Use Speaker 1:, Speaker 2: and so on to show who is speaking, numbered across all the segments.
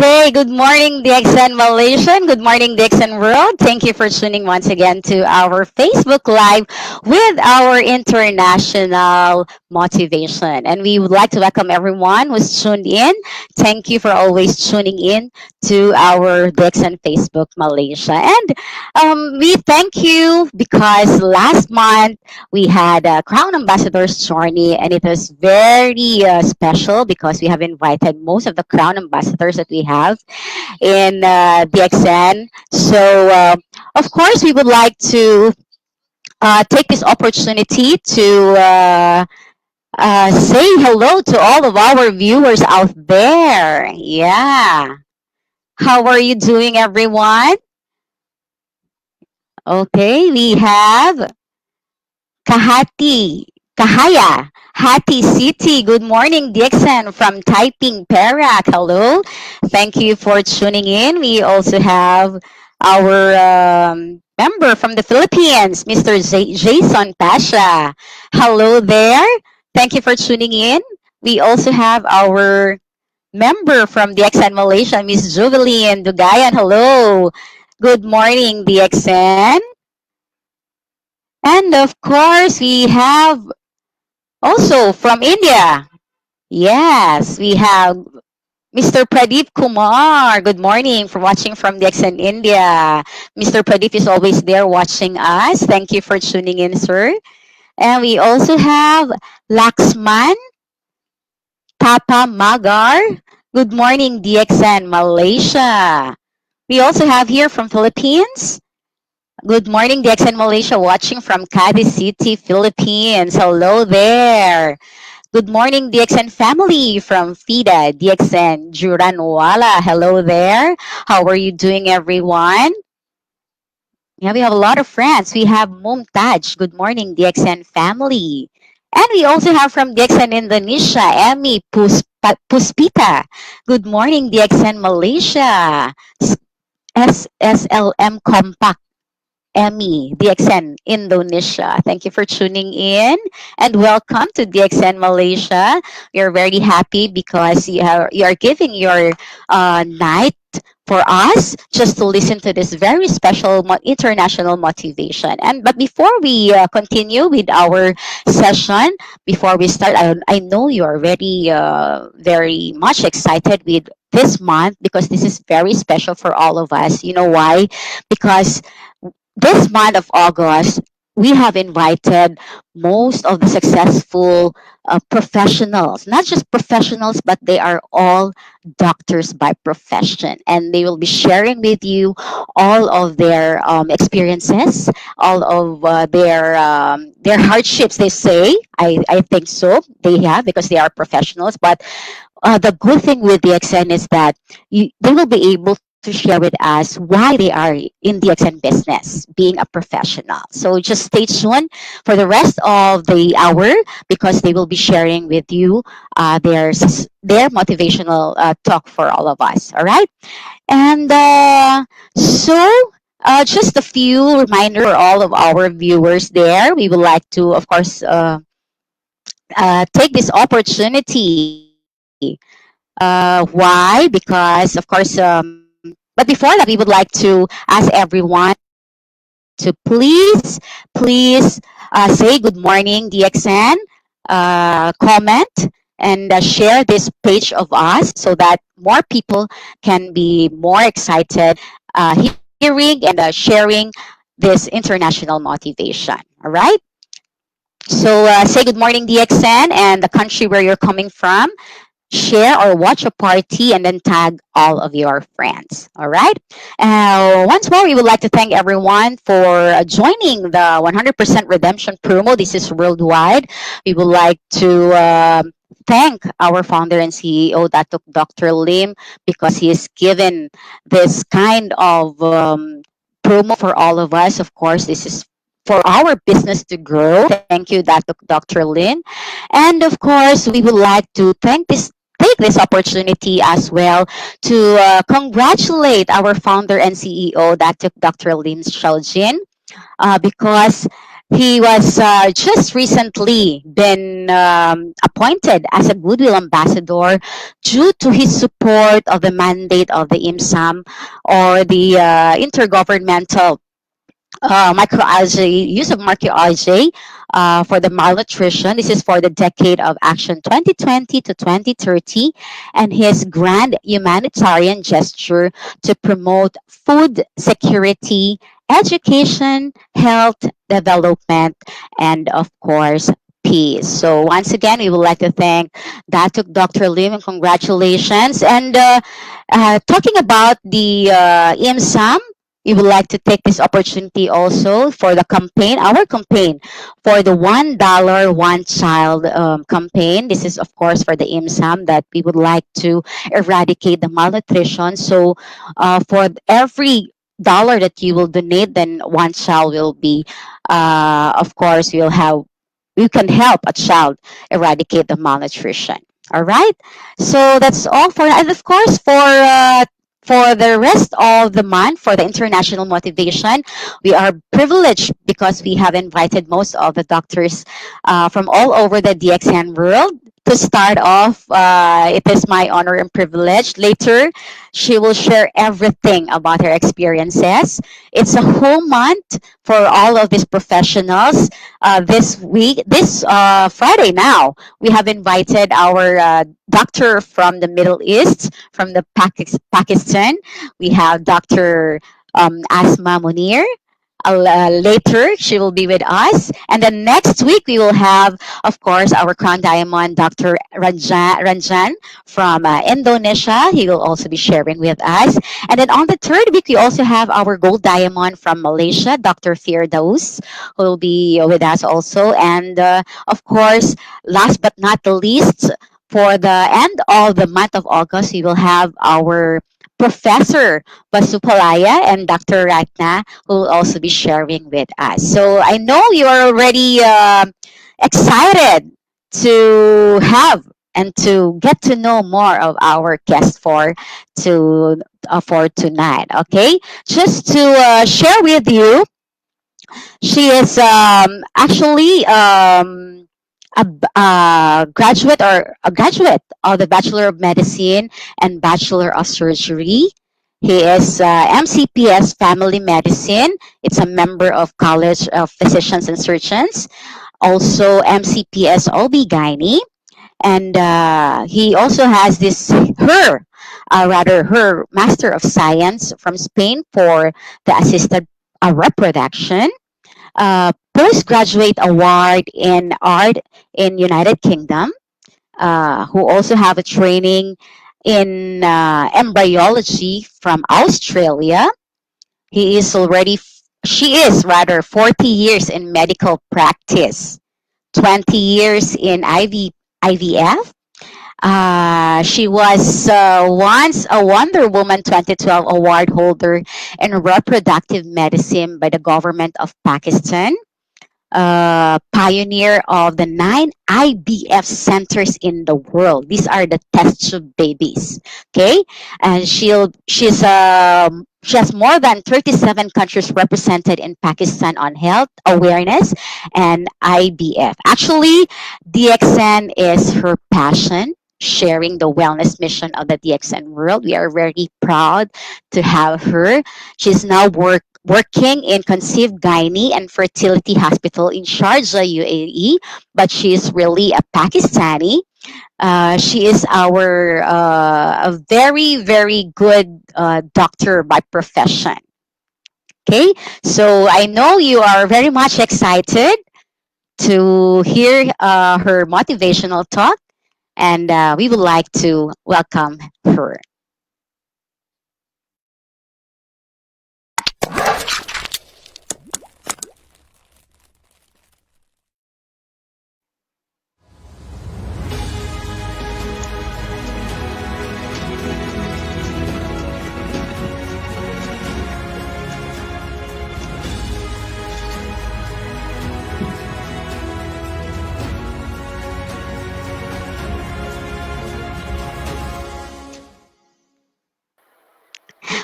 Speaker 1: Okay, good morning, DXN Malaysian. Good morning, DXN World. Thank you for tuning once again to our Facebook Live with our international motivation. And we would like to welcome everyone who's tuned in. Thank you for always tuning in to our DXN Facebook Malaysia. And we thank you because last month we had a Crown Ambassador's journey, and it was very special because we have invited most of the Crown Ambassadors that we have in DXN. So, of course, we would like to take this opportunity to say hello to all of our viewers out there. Yeah. How are you doing, everyone? Okay, we have Kahati, Kahaya, Hati City. Good morning, Dixon from Taiping, Perak. Hello. Thank you for tuning in. We also have our member from the Philippines, Mr. Jason Pasha. Hello there. Thank you for tuning in. We also have our member from DXN Malaysia, Miss Jubilee Dugayan. Hello. Good morning, DXN. And of course, we have also from India. Yes, we have Mr. Pradeep Kumar. Good morning for watching from DXN India. Mr. Pradeep is always there watching us. Thank you for tuning in, sir. And we also have Laxman Papa Magar. Good morning, DXN Malaysia. We also have here from Philippines. Good morning, DXN Malaysia, watching from Cadiz City, Philippines. Hello there. Good morning, DXN family from FIDA, DXN Juranwala. Hello there. How are you doing, everyone? Yeah, we have a lot of friends. We have Mumtaj. Good morning, DXN family. And we also have from DXN Indonesia, Emmy Puspita. Good morning, DXN Malaysia. SSLM Compact. Emmy, DXN Indonesia. Thank you for tuning in and welcome to DXN Malaysia. We are very happy because you are giving your night for us just to listen to this very special international motivation. And but before we continue with our session, before we start, I know you are very much excited with this month because this is very special for all of us. You know why? Because this month of August, we have invited most of the successful professionals, not just professionals, but they are all doctors by profession. And they will be sharing with you all of their experiences, all of their hardships, they say. I think so. They have because they are professionals. But the good thing with the DXN is that they will be able to share with us why they are in the DXN business, being a professional. So just stay tuned for the rest of the hour because they will be sharing with you their motivational talk for all of us. All right, and just a few reminders for all of our viewers there. We would like to, of course, take this opportunity. Why? Because, of course, but before that, we would like to ask everyone to please say good morning, DXN, comment, and share this page of us so that more people can be more excited hearing and sharing this international motivation. All right? So say good morning, DXN, and the country where you're coming from, share or watch a party, and then tag all of your friends. All right. Once more, we would like to thank everyone for joining the 100% redemption promo. This is worldwide. We would like to thank our founder and CEO, Dr. Lim, because he has given this kind of promo for all of us. Of course, this is for our business to grow. Thank you, Dr. Lin. And of course, we would like to take this opportunity as well to congratulate our founder and CEO, Dr. Lin Shaojin, because He was just recently been appointed as a goodwill ambassador due to his support of the mandate of the IMSAM, or the intergovernmental microalgae, use of microalgae for the malnutrition. This is for the decade of action 2020 to 2030, and his grand humanitarian gesture to promote food security, education, health, development, and of course, peace. So once again, we would like to thank Dr. Lim, and congratulations. And talking about the IMSAM, we would like to take this opportunity also for the campaign, our campaign for the $1 one child campaign. This is, of course, for the IMSAM that we would like to eradicate the malnutrition. So, for every dollar that you will donate, then one child will be, of course, you'll have, you can help a child eradicate the malnutrition. All right. So that's all for, and of course, for the rest of the month, for the international motivation, we are privileged because we have invited most of the doctors from all over the DXN world. To start off, it is my honor and privilege. Later, she will share everything about her experiences. It's a whole month for all of these professionals. This week, this Friday now, we have invited our doctor from the Middle East, from the Pakistan. We have Dr. Asma Munir. Later, she will be with us. And then next week, we will have, of course, our Crown Diamond, Dr. Ranjan from Indonesia. He will also be sharing with us. And then on the third week, we also have our Gold Diamond from Malaysia, Dr. Firdaus, who will be with us also. And of course, last but not the least, for the end of the month of August, we will have our Professor Basupalaya and Dr. Ratna, who will also be sharing with us. So I know you are already excited to have and to get to know more of our guest for tonight. Okay, just to share with you, she is actually a graduate of the Bachelor of Medicine and Bachelor of Surgery. He is MCPS Family Medicine. It's a member of College of Physicians and Surgeons. Also MCPS OB-GYN. And he also has her Master of Science from Spain for the assisted reproduction, postgraduate award in art in United Kingdom, who also have a training in embryology from Australia. He is already, she is rather 40 years in medical practice, 20 years in IVF. She was once a Wonder Woman 2012 award holder in reproductive medicine by the government of Pakistan, pioneer of the 9 IVF centers in the world. These are the test tube babies. Okay, and she has more than 37 countries represented in Pakistan on health awareness and IVF. Actually, DXN is her passion. Sharing the wellness mission of the DXN world. We are very proud to have her. She's now working in conceived gynae and fertility hospital in Sharjah, UAE, but she is really a Pakistani. She is our a very very good doctor by profession. Okay, so I know you are very much excited to hear her motivational talk, and we would like to welcome her.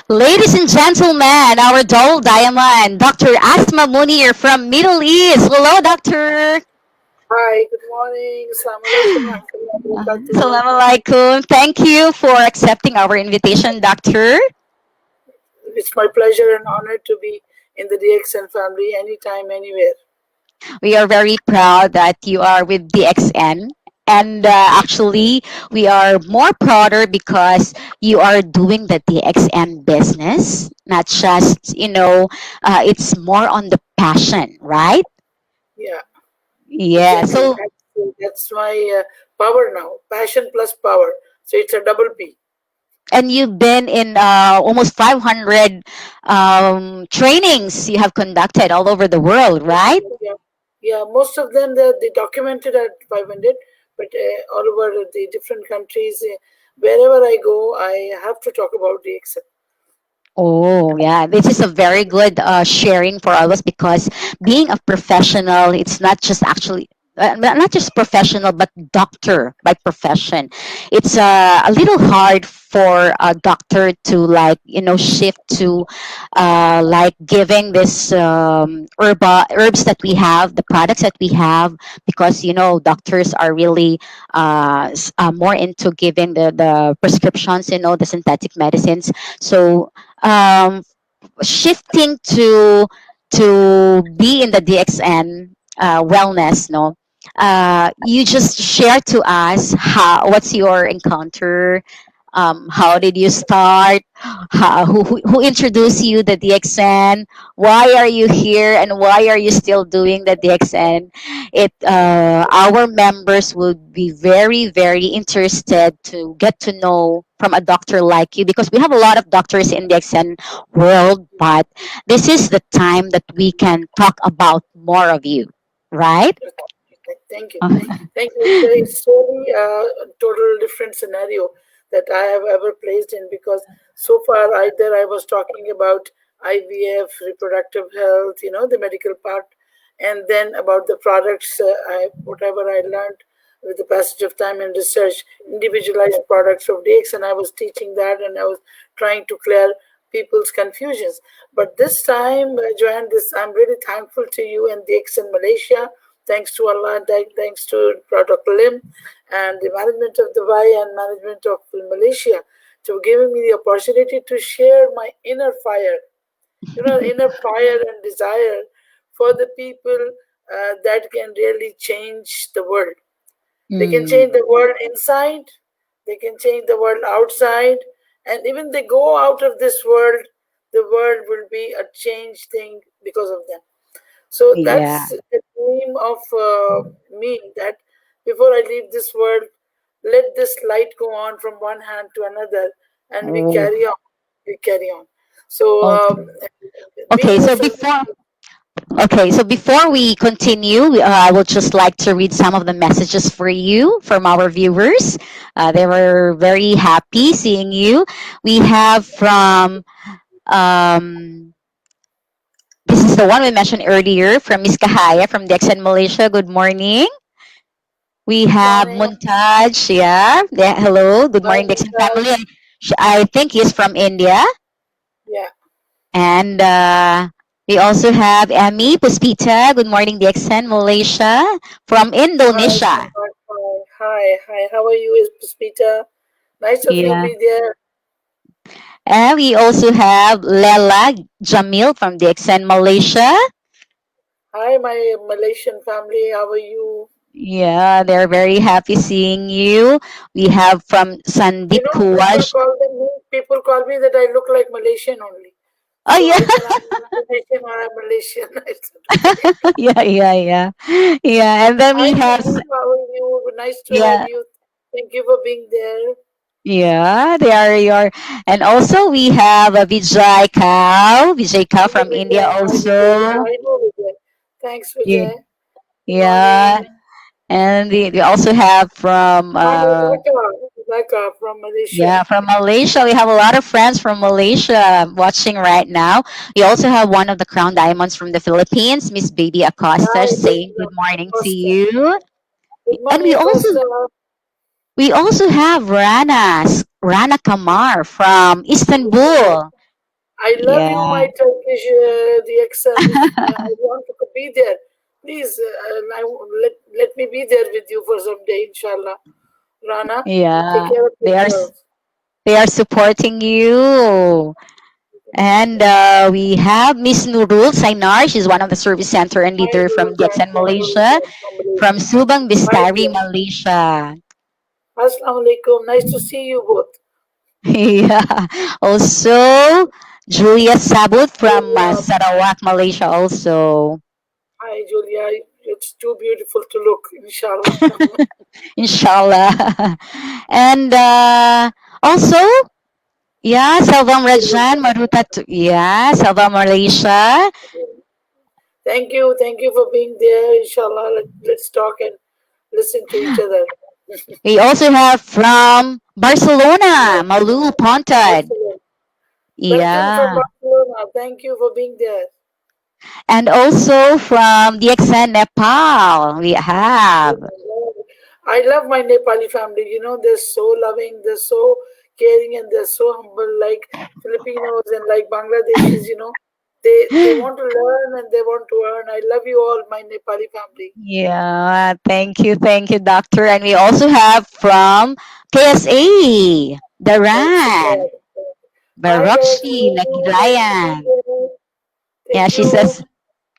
Speaker 1: Ladies and gentlemen, our doll diamond, Dr. Asma Munir from Middle East. Hello, Doctor.
Speaker 2: Hi, good morning. Assalamualaikum warahmatullahi wabarakatuh.
Speaker 1: Assalamu alaikum. Thank you for accepting our invitation, Doctor.
Speaker 2: It's my pleasure and honor to be in the DXN family anytime, anywhere.
Speaker 1: We are very proud that you are with DXN. And actually, we are more prouder because you are doing the DXN business, not just, it's more on the passion, right?
Speaker 2: Yeah,
Speaker 1: Yeah.
Speaker 2: exactly.
Speaker 1: So,
Speaker 2: That's my power now. Passion plus power. So it's a double P.
Speaker 1: and you've been in almost 500 trainings you have conducted all over the world, right?
Speaker 2: Yeah, yeah. Most of them they documented at 500, but all over the different countries, wherever I go, I have to talk about DXN.
Speaker 1: Oh, yeah. This is a very good sharing for all of us because being a professional, it's not just actually. Not just professional, but doctor by profession. It's a little hard for a doctor to shift to like giving this herbs that we have, the products that we have, because doctors are really more into giving the prescriptions, the synthetic medicines. So um, shifting to be in the DXN wellness, no. You just share to us what's your encounter, how did you start, who introduced you the DXN, why are you here, and why are you still doing the DXN. Our members would be very very interested to get to know from a doctor like you, because we have a lot of doctors in the DXN world, but this is the time that we can talk about more of you, right?
Speaker 2: Okay, thank you. Thank you. It's really a total different scenario that I have ever placed in because so far either I was talking about IVF, reproductive health, the medical part, and then about the products, whatever I learned with the passage of time and research, individualized products of DX, and I was teaching that and I was trying to clear people's confusions. But this time, Joanne, I'm really thankful to you and DX in Malaysia. Thanks to Allah, thanks to Dr. Lim and the management of Dubai and management of Malaysia to giving me the opportunity to share my inner fire, inner fire and desire for the people that can really change the world. They can
Speaker 1: Mm,
Speaker 2: change the world inside, they can change the world outside, and even they go out of this world, the world will be a changed thing because of them. So
Speaker 1: yeah.
Speaker 2: that's the dream of me that before I leave this world, let this light go on from one hand to another, and we
Speaker 1: Oh,
Speaker 2: carry on. We carry on. So
Speaker 1: okay.
Speaker 2: being
Speaker 1: Okay,
Speaker 2: a
Speaker 1: so
Speaker 2: self,
Speaker 1: before we continue, I would just like to read some of the messages for you from our viewers. They were very happy seeing you. We have from um, this is the one we mentioned earlier from Miss Kahaya from Dexon, Malaysia. Good morning. We
Speaker 2: good
Speaker 1: have
Speaker 2: morning,
Speaker 1: Muntaj. Yeah. Hello. Good
Speaker 2: hi
Speaker 1: morning, Dexon family.
Speaker 2: Mumtaz.
Speaker 1: I think he's from India.
Speaker 2: Yeah,
Speaker 1: And we also have Emmy Puspita. Good morning, Dixon, Malaysia, from
Speaker 2: hi,
Speaker 1: Indonesia.
Speaker 2: hi. How are you, Puspita? Nice of you
Speaker 1: Yeah.
Speaker 2: be there.
Speaker 1: And we also have Lela Jamil from Dixon, Malaysia.
Speaker 2: Hi, my Malaysian family. How are you?
Speaker 1: Yeah, they're very happy seeing you. We have from Sandip Kuwash.
Speaker 2: People call me that I look like Malaysian only.
Speaker 1: Oh,
Speaker 2: So
Speaker 1: yeah.
Speaker 2: either I'm Indonesian or I'm Malaysian. It's okay.
Speaker 1: Yeah, yeah, yeah. Yeah, and then
Speaker 2: Hi,
Speaker 1: we have,
Speaker 2: Sandeep. How are you? Nice to have
Speaker 1: yeah,
Speaker 2: you. Thank you for being there.
Speaker 1: yeah, they are your, and also we have a Vijay Cow
Speaker 2: Hello,
Speaker 1: from India
Speaker 2: Vijay. Hi, Vijay. Yeah,
Speaker 1: also.
Speaker 2: I know Vijay. Thanks,
Speaker 1: Yeah,
Speaker 2: Vijay. Good
Speaker 1: yeah.
Speaker 2: morning.
Speaker 1: And we also have from
Speaker 2: Hi, Rebecca from Malaysia.
Speaker 1: yeah, from Malaysia. We have a lot of friends from Malaysia watching right now. We also have one of the crown diamonds from the Philippines, Miss Baby Acosta,
Speaker 2: Hi,
Speaker 1: saying good morning to
Speaker 2: Costa.
Speaker 1: you.
Speaker 2: Good
Speaker 1: And
Speaker 2: morning, Costa.
Speaker 1: we also have Rana. Rana Kamar from
Speaker 2: I
Speaker 1: Istanbul.
Speaker 2: love you,
Speaker 1: Yeah.
Speaker 2: my Turkish the accent. I want to be there. Please, let me be there with you for some day, inshallah. Rana, take
Speaker 1: Yeah.
Speaker 2: care of yourself.
Speaker 1: They are supporting you. And we have Miss Nurul Sainar. She's one of the service center and
Speaker 2: Hi,
Speaker 1: leader from
Speaker 2: Nurullah
Speaker 1: DXN
Speaker 2: from
Speaker 1: Malaysia, from
Speaker 2: Malaysia.
Speaker 1: Subang
Speaker 2: Hi,
Speaker 1: Bistari,
Speaker 2: dear.
Speaker 1: Malaysia.
Speaker 2: Assalamu alaikum. Nice to see you both.
Speaker 1: Yeah. Also, Julia Sabut from
Speaker 2: Julia.
Speaker 1: Sarawak, Malaysia. Also,
Speaker 2: Hi, Julia. It's too beautiful to look, inshallah.
Speaker 1: inshallah. And also, yeah, Salvam Rajan Maruta. Yeah, Salvam Malaysia.
Speaker 2: Thank you for being there. Inshallah, let's talk and listen to each other.
Speaker 1: We also have from Barcelona, Malu Pontad.
Speaker 2: Excellent. Welcome from
Speaker 1: Yeah.
Speaker 2: Barcelona. Thank you for being there.
Speaker 1: And also from DXN Nepal, we have.
Speaker 2: I love my Nepali family. You know, they're so loving, they're so caring, and they're so humble, like Filipinos and like Bangladeshis. You know, they want to learn and they want to earn. I love you all, my Nepali family.
Speaker 1: Yeah, thank you, doctor. And we also have from KSA, Daran,
Speaker 2: Excellent. Hi guys, how
Speaker 1: Barakshi,
Speaker 2: are you? Nice to be
Speaker 1: Naglayan.
Speaker 2: here.
Speaker 1: Yeah,
Speaker 2: Thank
Speaker 1: she
Speaker 2: you.
Speaker 1: says,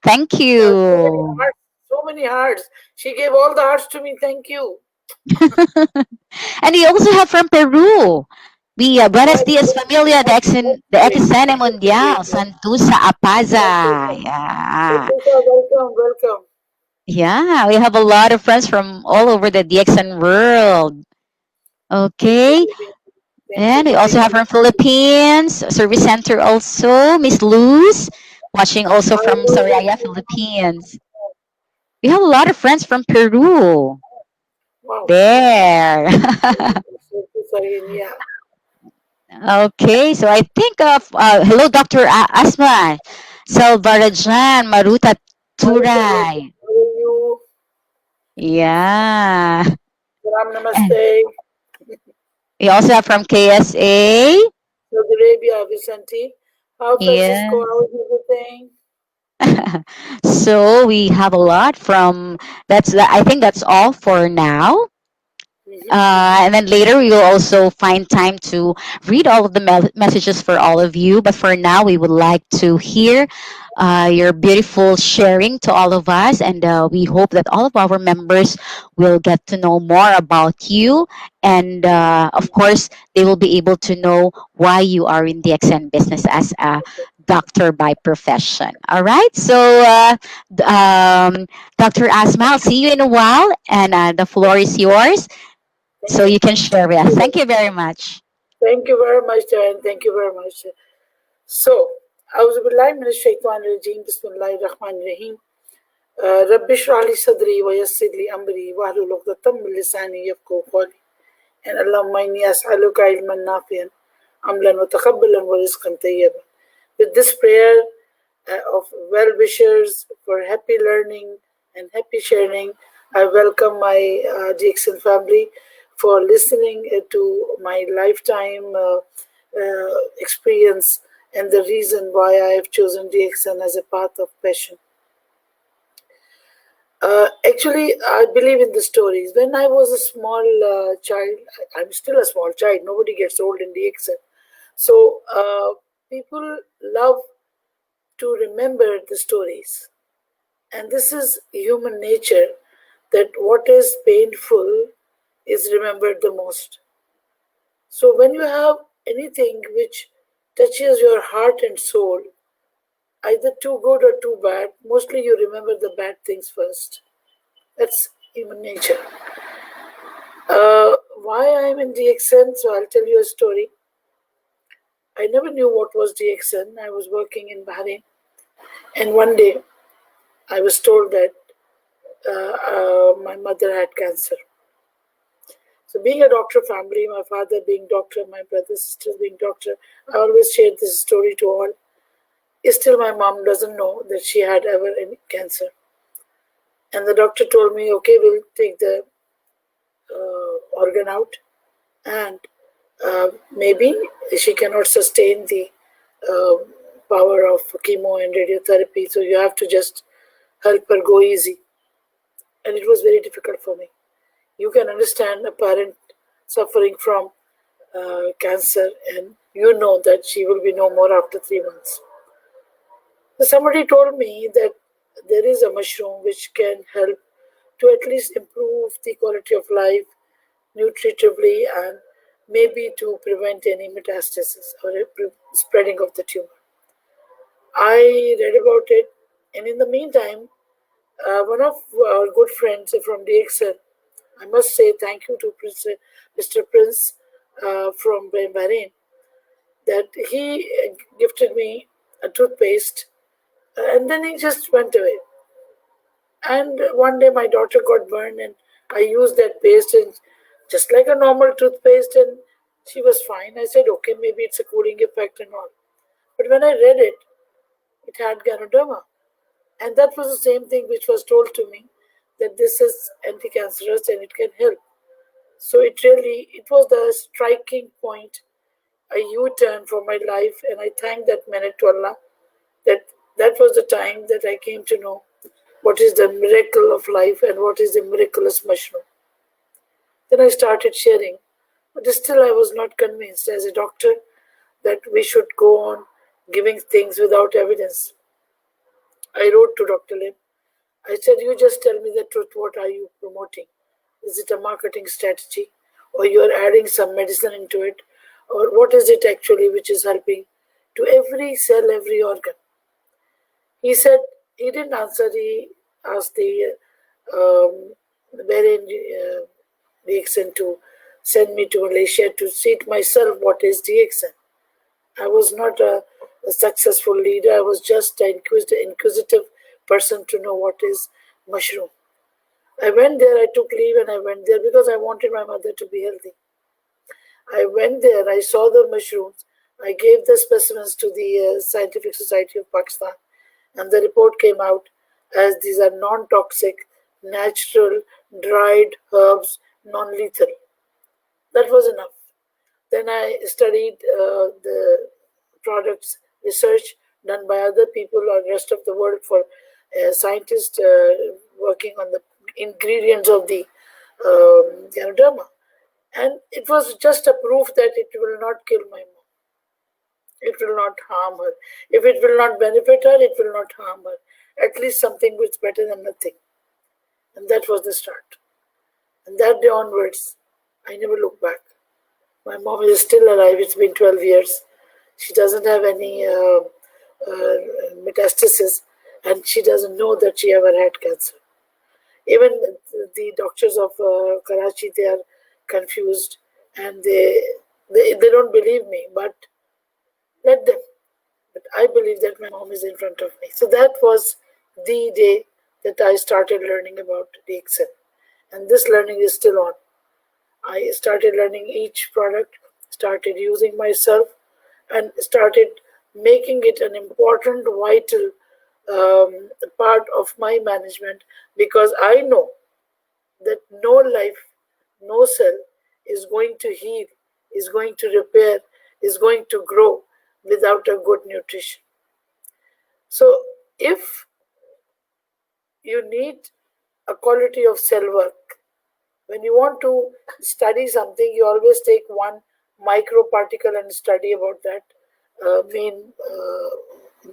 Speaker 1: thank
Speaker 2: So many
Speaker 1: you.
Speaker 2: hearts, so many hearts. She gave all the hearts to me. Thank you.
Speaker 1: And we also have from Peru. We
Speaker 2: Hi,
Speaker 1: Buenos dias, familia de Exene Mundial, Santusa Apaza. Yeah.
Speaker 2: welcome, welcome.
Speaker 1: Yeah, we have a lot of friends from all over the DXN world.
Speaker 2: Thank you,
Speaker 1: Okay.
Speaker 2: baby. Thank you
Speaker 1: And we
Speaker 2: for
Speaker 1: also
Speaker 2: being
Speaker 1: have
Speaker 2: here.
Speaker 1: from Philippines, Service Center also, Miss Luz, watching also
Speaker 2: Hi,
Speaker 1: from
Speaker 2: Lord.
Speaker 1: Soraya, Philippines. We have a lot of friends from Peru.
Speaker 2: Wow.
Speaker 1: There.
Speaker 2: Yeah.
Speaker 1: Okay, so I think of, hello, Dr. Asma, Salvarajan, Maruta
Speaker 2: Hi, Sarvati.
Speaker 1: Turay.
Speaker 2: How are you?
Speaker 1: Yeah.
Speaker 2: Salam
Speaker 1: And
Speaker 2: namaste.
Speaker 1: we also have from KSA.
Speaker 2: Saudi Arabia, Vicente. How Francisco?
Speaker 1: Yeah.
Speaker 2: How is everything?
Speaker 1: So we have a lot from, I think that's all for now.
Speaker 2: Mm-hmm.
Speaker 1: And then later we will also find time to read all of the messages for all of you. But for now, we would like to hear your beautiful sharing to all of us. And we hope that all of our members will get to know more about you. And of course, they will be able to know why you are in the XN business as a doctor by profession. All right. So, Dr. Asma, I'll see you in a while. And the floor is yours
Speaker 2: Thank
Speaker 1: so
Speaker 2: you.
Speaker 1: you can share with us. Thank you very much.
Speaker 2: Thank you very much, and thank you very much. So, أعوذ بالله من الشيطان الرجيم بسم الله الرحمن الرحيم رب اشرح لي صدري ويسر لي أمري واحلل عقدة من لساني يفقهوا قولي and اللهم إني أسألك علما نافعا عملا متقبلا ورزقا طيبا. With this prayer of well wishers for happy learning and happy sharing, I welcome my Jackson family for listening to my lifetime experience and the reason why I have chosen DXN as a path of passion. Actually, I believe in the stories. When I was a small child, I'm still a small child, nobody gets old in DXN. So, people love to remember the stories. And this is human nature that what is painful is remembered the most. So when you have anything which touches your heart and soul, either too good or too bad, mostly you remember the bad things first. That's human nature. Why I'm in DXN, so I'll tell you a story. I never knew what was DXN. I was working in Bahrain, and one day I was told that my mother had cancer. So being a doctor family, my father being doctor, my brother, sisters being doctor, I always shared this story to all. Still, my mom doesn't know that she had ever any cancer. And the doctor told me, okay, we'll take the organ out and Maybe she cannot sustain the uh, power of chemo and radiotherapy, so you have to just help her go easy. And it was very difficult for me. You can understand a parent suffering from cancer, and you know that she will be no more after 3 months. So somebody told me that there is a mushroom which can help to at least improve the quality of life nutritively and maybe to prevent any metastasis or a spreading of the tumor. I read about it, and in the meantime, one of our good friends from DXN, I must say thank you to Mr. Prince from Bahrain, that he gifted me a toothpaste, and then he just went away. And one day my daughter got burned, and I used that paste, and just like a normal toothpaste, and she was fine. I said, okay, maybe it's a cooling effect and all. But when I read it, it had ganoderma. And that was the same thing which was told to me, that this is anti-cancerous and it can help. So it was the striking point, a U-turn for my life, and I thank that minute to Allah that that was the time that I came to know what is the miracle of life and what is the miraculous mushroom. Then I started sharing, but still I was not convinced as a doctor that we should go on giving things without evidence. I wrote to Dr. Lim. I said, you just tell me the truth. What are you promoting? Is it a marketing strategy? Or you are adding some medicine into it? Or what is it actually which is helping to every cell, every organ? He said, he didn't answer. He asked the wherein DXN to send me to Malaysia to see it myself what is DXN. I was not a successful leader. I was just an inquisitive person to know what is mushroom. I went there, I took leave and I went there because I wanted my mother to be healthy. I went there, I saw the mushrooms, I gave the specimens to the Scientific Society of Pakistan, and the report came out as these are non toxic, natural, dried herbs, non lethal. That was enough. Then I studied the products research done by other people or rest of the world for scientists working on the ingredients of the Ganoderma. And it was just a proof that it will not kill my mom. It will not harm her. If it will not benefit her, it will not harm her. At least something which is better than nothing. And that was the start. And that day onwards, I never looked back. My mom is still alive. It's been 12 years. She doesn't have any metastasis, and she doesn't know that she ever had cancer. Even the doctors of Karachi, they are confused, and they don't believe me, but let them. But I believe that my mom is in front of me. So that was the day that I started learning about DXN. And this learning is still on. I started learning each product, started using myself, and started making it an important, vital part of my management, because I know that no life, no cell is going to heal, is going to repair, is going to grow without a good nutrition. So, if you need a quality of cell work, when you want to study something, you always take one microparticle and study about that main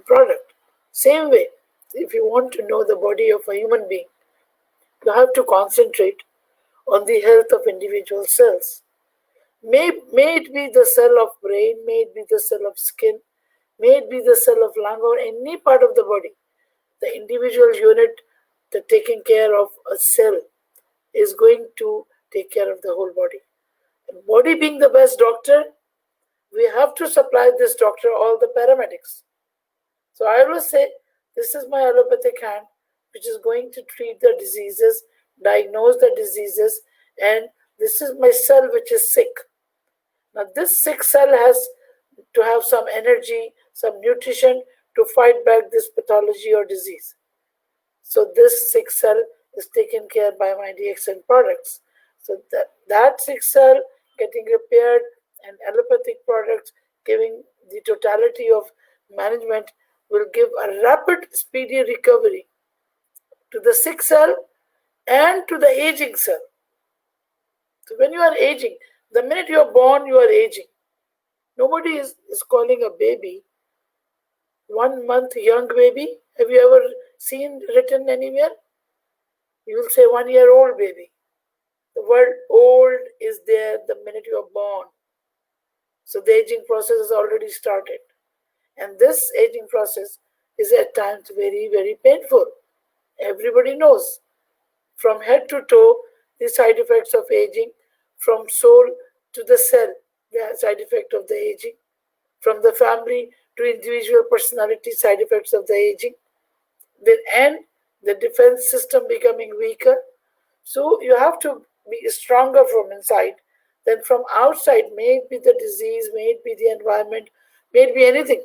Speaker 2: product. Same way, if you want to know the body of a human being, you have to concentrate on the health of individual cells. May it be the cell of brain, may it be the cell of skin, may it be the cell of lung or any part of the body. The individual unit that taking care of a cell is going to take care of the whole body. And body being the best doctor, we have to supply this doctor all the paramedics. So I will say, this is my allopathic hand, which is going to treat the diseases, diagnose the diseases, and this is my cell which is sick. Now this sick cell has to have some energy, some nutrition to fight back this pathology or disease. So this sick cell is taken care by my DXN products. So that sick cell getting repaired And allopathic products giving the totality of management will give a rapid, speedy recovery to the sick cell and to the aging cell. So when you are aging, the minute you are born, you are aging. Nobody is calling a baby 1 month young baby. Have you ever seen written anywhere? You will say 1 year old baby. The word old is there the minute you are born. So the aging process has already started. And this aging process is at times very, very painful. Everybody knows. From head to toe, the side effects of aging, from soul to the cell, the side effect of the aging, from the family to individual personality, side effects of the aging, then and the defense system becoming weaker. So you have to be stronger from inside than from outside. May it be the disease, may it be the environment, may it be anything.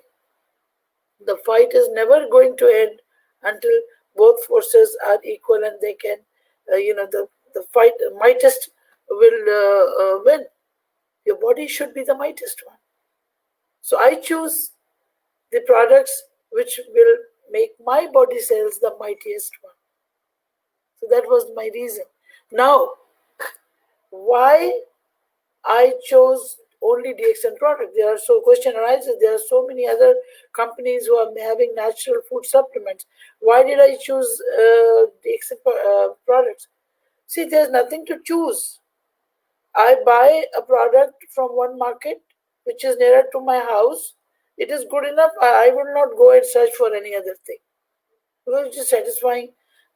Speaker 2: The fight is never going to end until both forces are equal and they can, the fight, the mightiest will win. Your body should be the mightiest one. So I choose the products which will make my body cells the mightiest one. So that was my reason. Now, why I chose only DXN product? There are so question arises. There are so many other companies who are having natural food supplements. Why did I choose DXN products? See, there's nothing to choose. I buy a product from one market which is nearer to my house. It is good enough. I will not go and search for any other thing because it is satisfying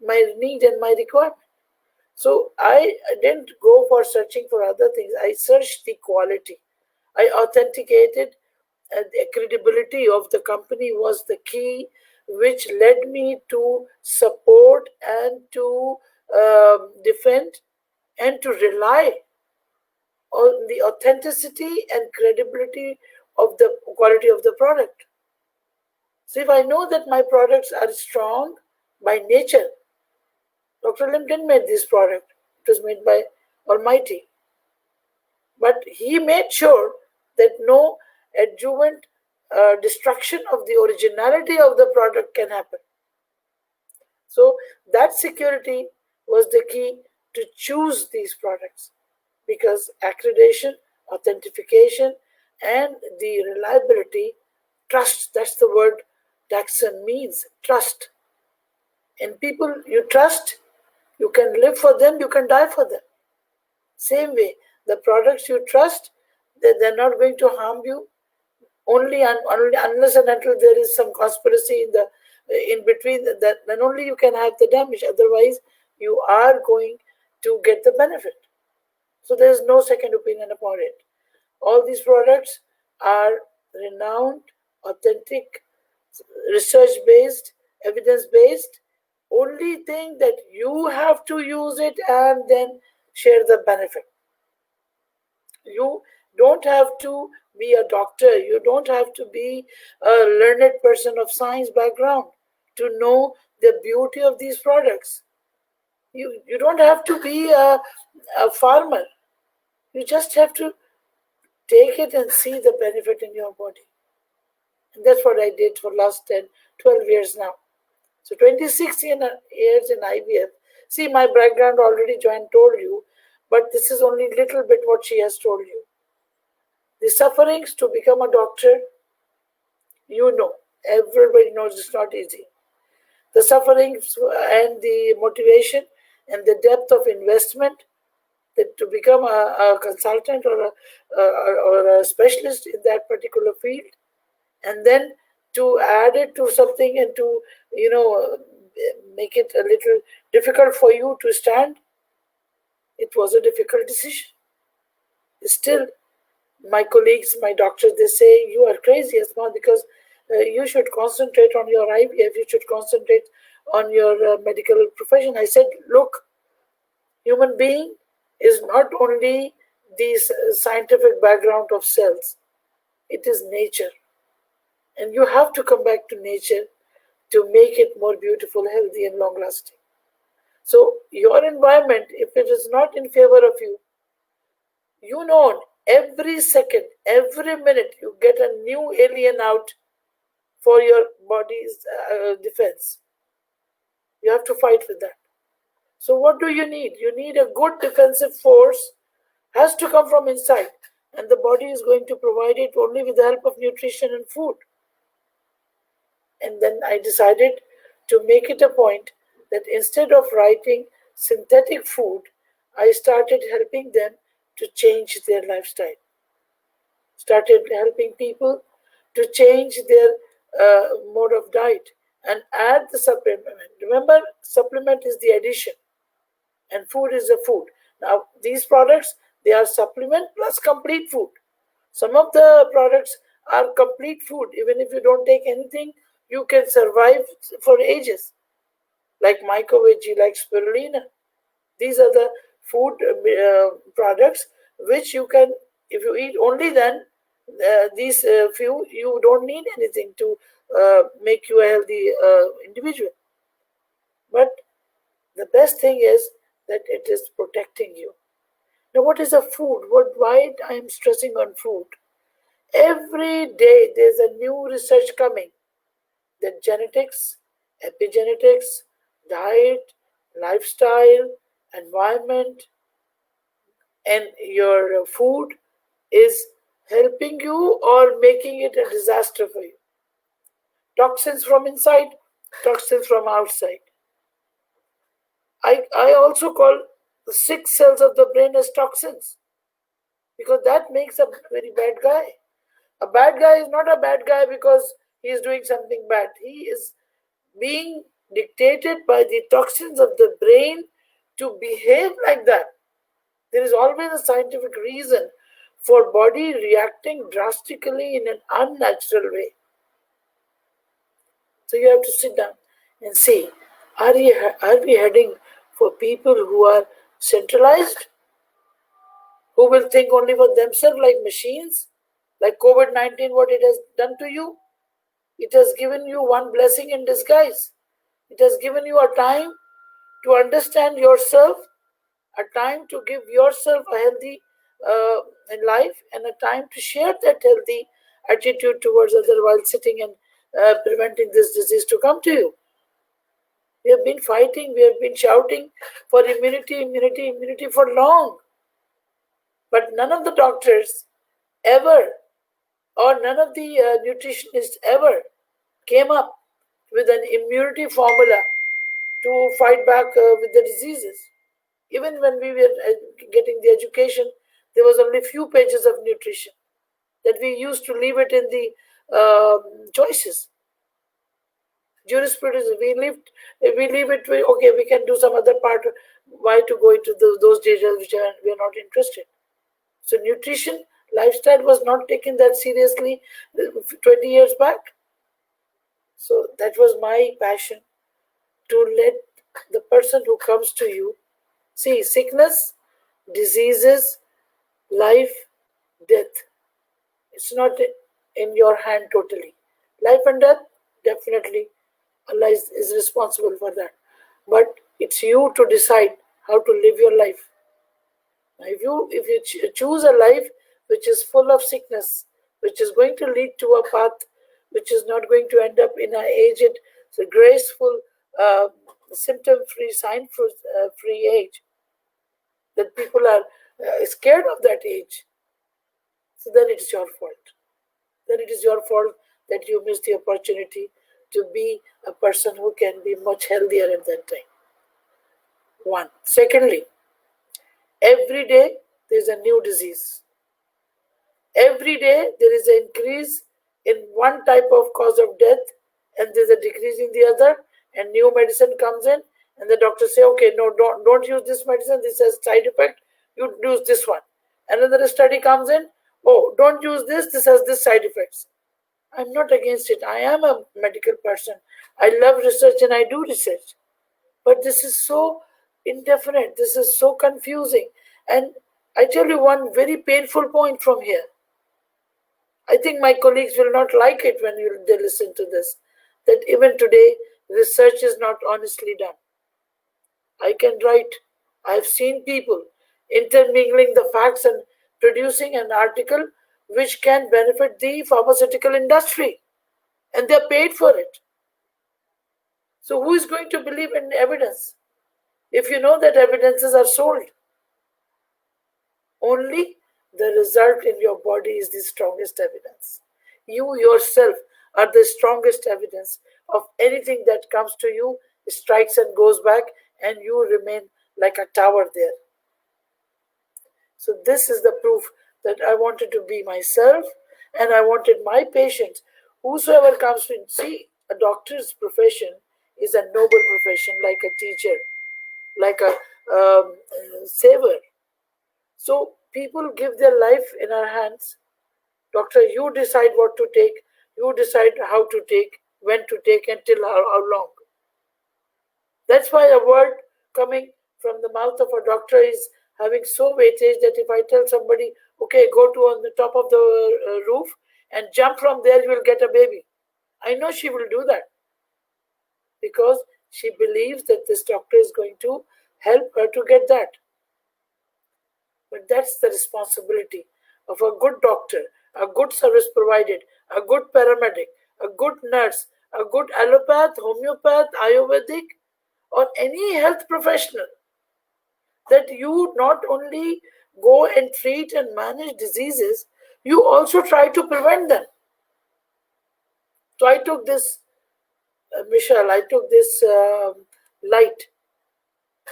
Speaker 2: my need and my requirement. So I didn't go for searching for other things. I searched the quality. I authenticated, and the credibility of the company was the key, which led me to support and to defend and to rely on the authenticity and credibility of the quality of the product. So if I know that my products are strong by nature, Dr. Lim didn't make this product. It was made by Almighty. But he made sure that no adjuvant destruction of the originality of the product can happen. So that security was the key to choose these products, because accreditation, authentication, and the reliability, trust, that's the word Daxon means, trust. And people you trust, you can live for them, you can die for them. Same way, the products you trust, they're not going to harm you only unless and until there is some conspiracy in between. That then only you can have the damage. Otherwise, you are going to get the benefit. So there is no second opinion about it. All these products are renowned, authentic, research-based, evidence-based. Only thing that you have to use it and then share the benefit. You don't have to be a doctor. You don't have to be a learned person of science background to know the beauty of these products. You don't have to be a farmer. You just have to take it and see the benefit in your body. And that's what I did for last 10, 12 years now. So 26 years in IVF. See, my background already Joanne told you, but this is only little bit what she has told you. The sufferings to become a doctor, everybody knows it's not easy. The sufferings and the motivation and the depth of investment that to become a consultant or a specialist in that particular field, and then to add it to something and to make it a little difficult for you to stand, it was a difficult decision. Still, my colleagues, my doctors, they say, you are crazy, Asma, because you should concentrate on your IVF, you should concentrate on your medical profession. I said, look, human being is not only the scientific background of cells, it is nature. And you have to come back to nature to make it more beautiful, healthy, and long lasting. So your environment, if it is not in favor of you, Every second, every minute, you get a new alien out for your body's defense. You have to fight with that. So what do you need? You need a good defensive force, has to come from inside, and the body is going to provide it only with the help of nutrition and food. And then I decided to make it a point that instead of writing synthetic food, I started helping them to change their lifestyle. Started helping people to change their mode of diet and add the supplement. Remember, supplement is the addition and food is the food. Now, these products, they are supplement plus complete food. Some of the products are complete food. Even if you don't take anything, you can survive for ages. Like mycoveggie, like spirulina. These are the food products which you can, if you eat only then, these few, you don't need anything to make you a healthy individual. But the best thing is that it is protecting you. Now, what is a food? Why I am stressing on food? Every day there's a new research coming that genetics, epigenetics, diet, lifestyle, environment, and your food is helping you or making it a disaster for you. Toxins from inside, toxins from outside. I also call the sick cells of the brain as toxins because that makes a very bad guy. A bad guy is not a bad guy because he is doing something bad. He is being dictated by the toxins of the brain to behave like that. There is always a scientific reason for body reacting drastically in an unnatural way. So you have to sit down and see, are we heading for people who are centralized, who will think only for themselves like machines, like COVID-19, what it has done to you? It has given you one blessing in disguise. It has given you a time to understand yourself, a time to give yourself a healthy in life, and a time to share that healthy attitude towards others while sitting and preventing this disease to come to you. We have been fighting, we have been shouting for immunity, immunity, immunity for long. But none of the doctors ever, or none of the nutritionists ever came up with an immunity formula to fight back with the diseases. Even when we were getting the education, there was only few pages of nutrition that we used to leave it in the choices. Jurisprudence, we leave it. Okay, we can do some other part. Why to go into those details which we are not interested? So nutrition, lifestyle was not taken that seriously 20 years back. So that was my passion, to let the person who comes to you see sickness, diseases, life, death. It's not in your hand totally. Life and death, definitely, Allah is responsible for that. But it's you to decide how to live your life. Now, if you choose a life which is full of sickness, which is going to lead to a path which is not going to end up in an aged, so graceful, symptom-free, sign-free age, that people are scared of that age, so then it is your fault. Then it is your fault that you missed the opportunity to be a person who can be much healthier at that time. One. Secondly, every day there is a new disease. Every day there is an increase in one type of cause of death and there's a decrease in the other, and new medicine comes in and the doctor say, okay, no, don't use this medicine, this has side effect, you use this one. Another study comes in, oh, don't use this has this side effects. I'm not against it. I am a medical person. I love research and I do research. But this is so indefinite. This is so confusing. And I tell you one very painful point from here. I think my colleagues will not like it when they listen to this, that even today, research is not honestly done. I can write. I've seen people intermingling the facts and producing an article which can benefit the pharmaceutical industry, and they're paid for it. So who is going to believe in evidence if you know that evidences are sold? Only the result in your body is the strongest evidence. You yourself are the strongest evidence of anything that comes to you, strikes and goes back, and you remain like a tower there. So this is the proof that I wanted to be myself, and I wanted my patients, whosoever comes to see, a doctor's profession is a noble profession, like a teacher, like a saver. So people give their life in our hands. Doctor, you decide what to take, you decide how to take, when to take, and till how long. That's why a word coming from the mouth of a doctor is having so weightage that if I tell somebody, okay, go to on the top of the roof and jump from there, you will get a baby. I know she will do that because she believes that this doctor is going to help her to get that. But that's the responsibility of a good doctor, a good service provided, a good paramedic, a good nurse, a good allopath, homeopath, Ayurvedic, or any health professional, that you not only go and treat and manage diseases, you also try to prevent them. So I took this, Michelle, I took this light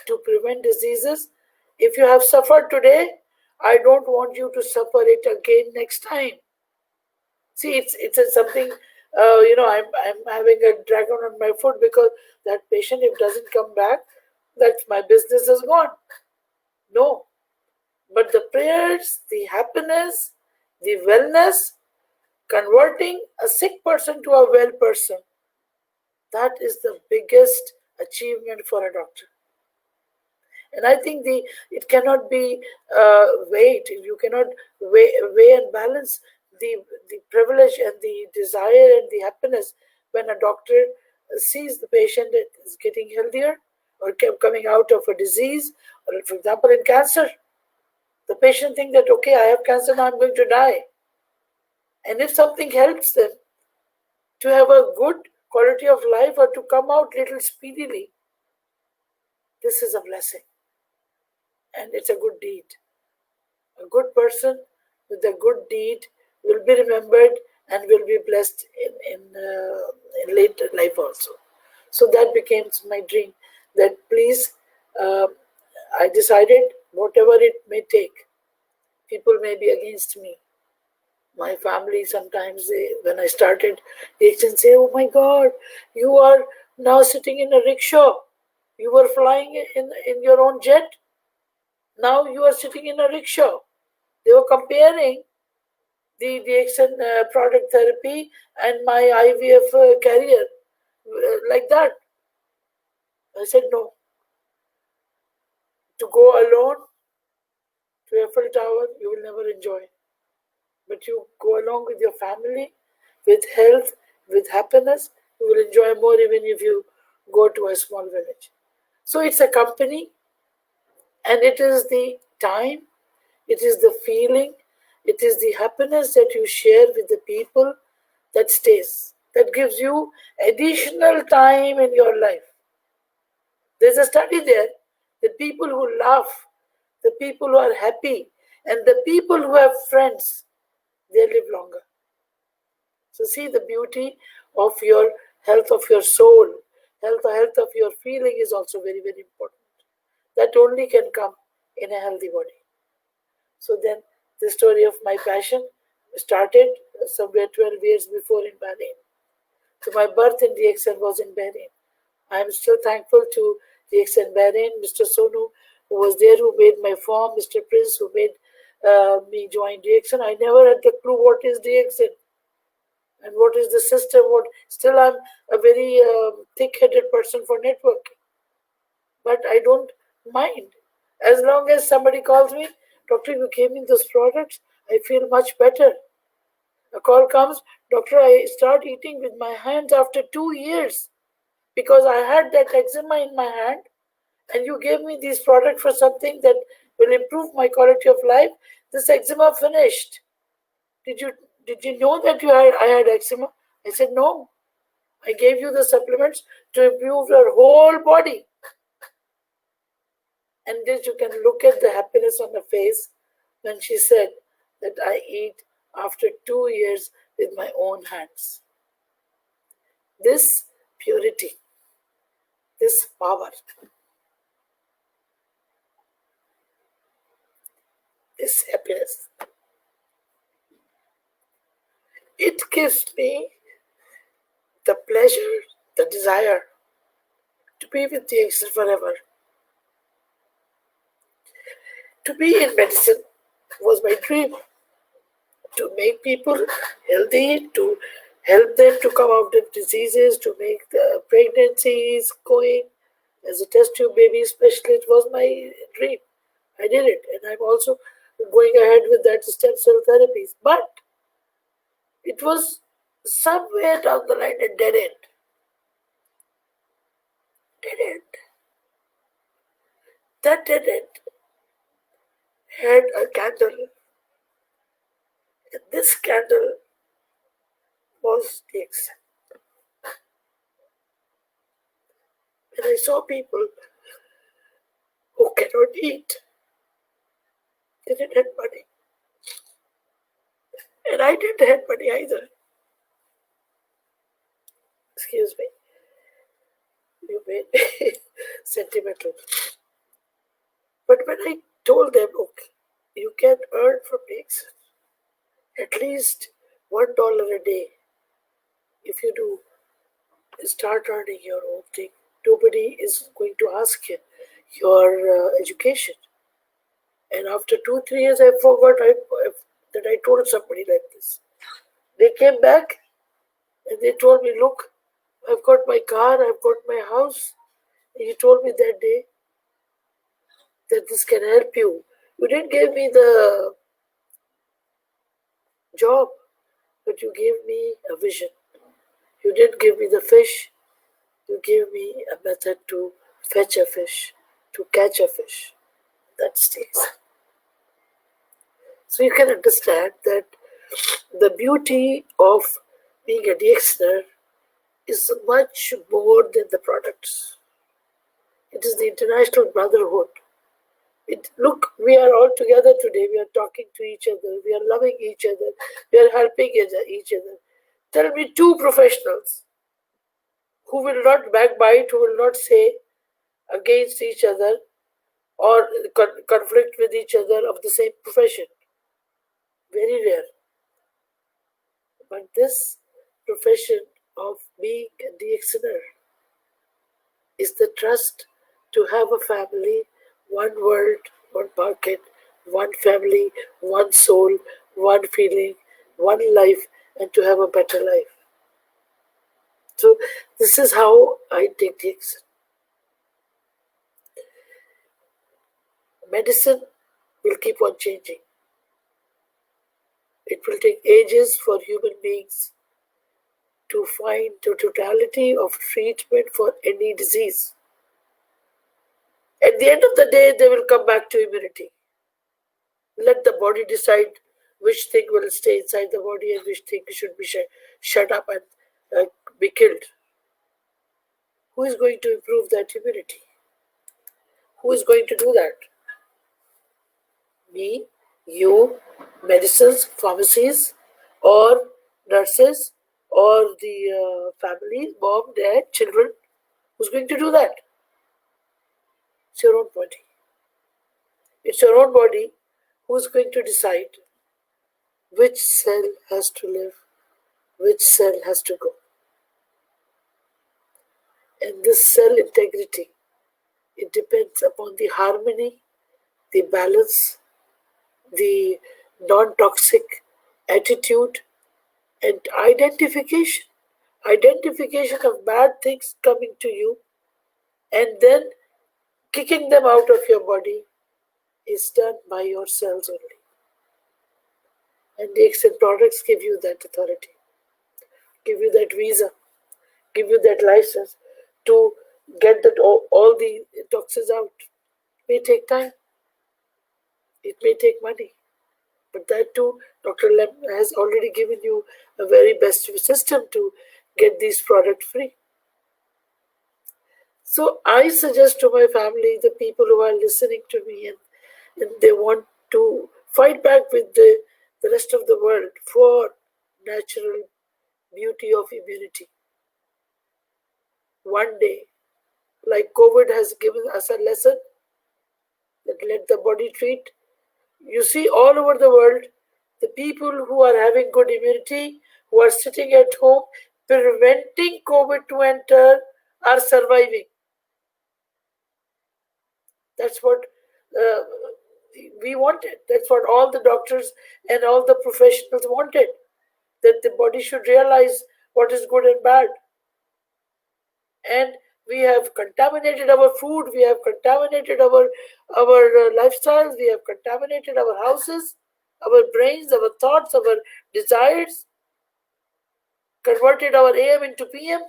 Speaker 2: to prevent diseases. If you have suffered today, I don't want you to suffer it again next time. See, it's something, I'm having a dragon on my foot because that patient, if doesn't come back, that's my business is gone. No. But the prayers, the happiness, the wellness, converting a sick person to a well person, that is the biggest achievement for a doctor. And I think it cannot be weighed. You cannot weigh and balance the privilege and the desire and the happiness when a doctor sees the patient is getting healthier or coming out of a disease, or for example in cancer. The patient thinks that, okay, I have cancer, now I'm going to die. And if something helps them to have a good quality of life or to come out little speedily, this is a blessing. And it's a good deed. A good person with a good deed will be remembered and will be blessed in later life also. So that became my dream, that please, I decided whatever it may take, people may be against me. My family sometimes, when I started, they can say, oh my God, you are now sitting in a rickshaw. You were flying in your own jet. Now you are sitting in a rickshaw. They were comparing the DXN product therapy and my IVF career like that. I said, no. To go alone to Eiffel Tower, you will never enjoy. But you go along with your family, with health, with happiness, you will enjoy more even if you go to a small village. So it's a company, and it is the time, it is the feeling, it is the happiness that you share with the people that stays, that gives you additional time in your life. There's a study there that people who laugh, the people who are happy, and the people who have friends, they live longer. So see the beauty of your health of your soul, health of your feeling is also very, very important. That only can come in a healthy body. So then the story of my passion started somewhere 12 years before in Bahrain. So my birth in DXN was in Bahrain. I am still thankful to DXN Bahrain, Mr. Sonu, who was there, who made my form, Mr. Prince, who made me join DXN. I never had the clue what is DXN and what is the system. Still, I'm a very thick-headed person for networking. But I don't mind. As long as somebody calls me, doctor, you gave me those products, I feel much better. A call comes, doctor, I start eating with my hands after 2 years because I had that eczema in my hand and you gave me these products for something that will improve my quality of life. This eczema finished. Did you did you know that I had eczema? I said, no. I gave you the supplements to improve your whole body. And then you can look at the happiness on her face when she said that I eat after 2 years with my own hands. This purity, this power, this happiness, it gives me the pleasure, the desire to be with the Excel forever. To be in medicine was my dream. To make people healthy, to help them to come out of diseases, to make the pregnancies going as a test tube baby specialist was my dream. I did it, and I'm also going ahead with that stem cell therapies. But it was somewhere down the line a dead end. Dead end. That dead end had a candle, and this candle was the exam. And I saw people who cannot eat. They didn't have money. And I didn't have money either. Excuse me. You made me sentimental. But when I told them, okay, you can earn from eggs at least $1 a day. If you do start earning your own thing, nobody is going to ask you your education. And after 2-3 years, I forgot that I told somebody like this. They came back and they told me, look, I've got my car, I've got my house. And you told me that day that this can help you. You didn't give me the job, but you gave me a vision. You didn't give me the fish, you gave me a method to fetch a fish, to catch a fish. That stays. So you can understand that the beauty of being a DXer is much more than the products. It is the international brotherhood. Look, we are all together today. We are talking to each other. We are loving each other. We are helping each other. Tell me two professionals who will not backbite, who will not say against each other or conflict with each other of the same profession. Very rare. But this profession of being a DXNer is the trust to have a family, one world, one market, one family, one soul, one feeling, one life, and to have a better life. So this is how I take DXN. Medicine will keep on changing. It will take ages for human beings to find the totality of treatment for any disease. At the end of the day, they will come back to immunity. Let the body decide which thing will stay inside the body and which thing should be shut up and be killed. Who is going to improve that immunity? Who is going to do that? Me, you, medicines, pharmacies, or nurses, or the family, mom, dad, children. Who's going to do that? It's your own body. It's your own body who's going to decide which cell has to live, which cell has to go. And this cell integrity, it depends upon the harmony, the balance, the non-toxic attitude, and identification. Identification of bad things coming to you and then kicking them out of your body is done by your cells only. And the Excel products give you that authority, give you that visa, give you that license to get that all the toxins out. It may take time. It may take money. But that too, Dr. Lem has already given you a very best system to get these products free. So I suggest to my family, the people who are listening to me, and they want to fight back with the rest of the world for natural beauty of immunity. One day, like COVID has given us a lesson that let the body treat. You see, all over the world, the people who are having good immunity, who are sitting at home, preventing COVID to enter, are surviving. That's what uh, we wanted. That's what all the doctors and all the professionals wanted. That the body should realize what is good and bad. And we have contaminated our food, we have contaminated our lifestyles, we have contaminated our houses, our brains, our thoughts, our desires, converted our AM into PM,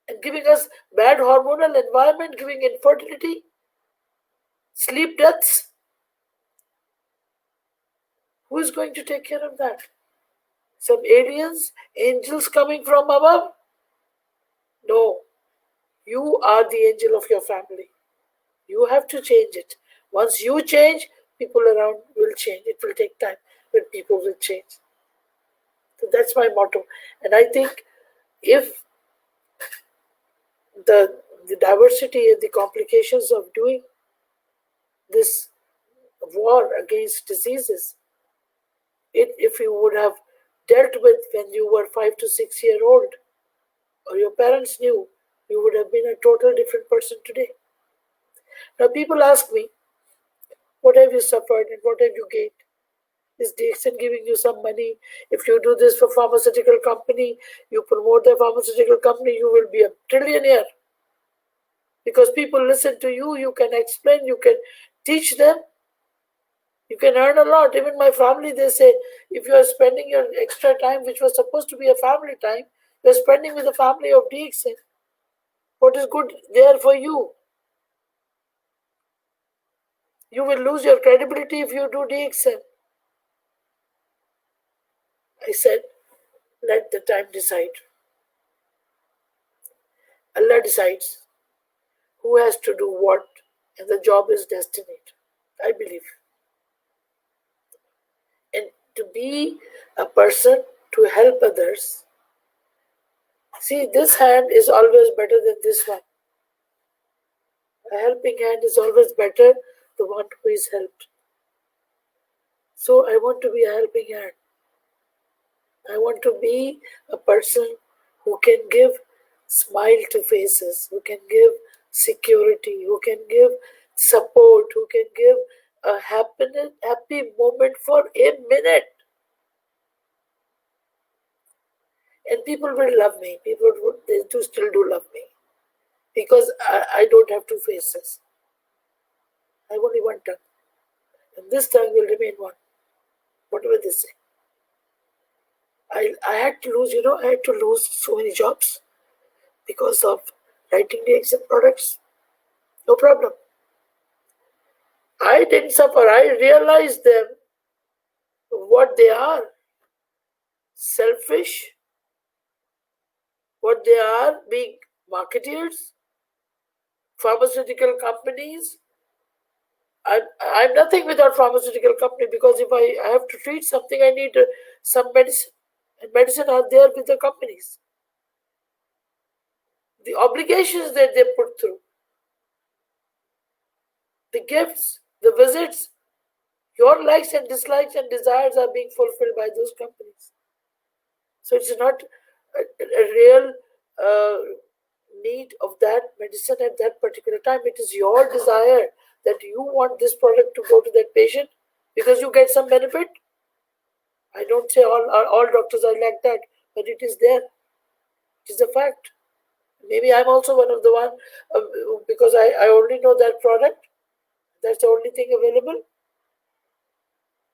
Speaker 2: and giving us bad hormonal environment, giving infertility, sleep deaths. Who is going to take care of that? Some aliens, angels coming from above? No, you are the angel of your family. You have to change it. Once you change, people around will change. It will take time, but people will change. So that's my motto. And I think if the diversity and the complications of doing this war against diseases, if you would have dealt with when you were 5 to 6 years old, or your parents knew, you would have been a total different person today. Now people ask me, what have you suffered and what have you gained? Is Dixon giving you some money? If you do this for pharmaceutical company, you promote the pharmaceutical company, you will be a trillionaire. Because people listen to you, you can explain, you can teach them, you can earn a lot. Even my family, they say, if you are spending your extra time, which was supposed to be a family time, you are spending with the family of Dixon. What is good there for you? You will lose your credibility if you do Dixon. I said, let the time decide. Allah decides who has to do what, and the job is destined, I believe. And to be a person to help others, see, this hand is always better than this one. A helping hand is always better the one who is helped. So I want to be a helping hand. I want to be a person who can give smile to faces, who can give security, who can give support, who can give a happy moment for a minute. And people will love me. They do still do love me. Because I don't have two faces. I have only one tongue. And this tongue will remain one. Whatever they say. I had to lose, I had to lose so many jobs because of writing the exam products. No problem. I didn't suffer. I realized them, what they are. Selfish. What they are, being marketeers, pharmaceutical companies. I'm nothing without pharmaceutical company, because if I have to treat something, I need some medicine. And medicine are there with the companies. The obligations that they put through, the gifts, the visits, your likes and dislikes and desires are being fulfilled by those companies. So it's not a real need of that medicine at that particular time. It is your desire that you want this product to go to that patient because you get some benefit. I don't say all doctors are like that, but it is there. It is a fact. Maybe I'm also one of the one because I only know that product. That's the only thing available.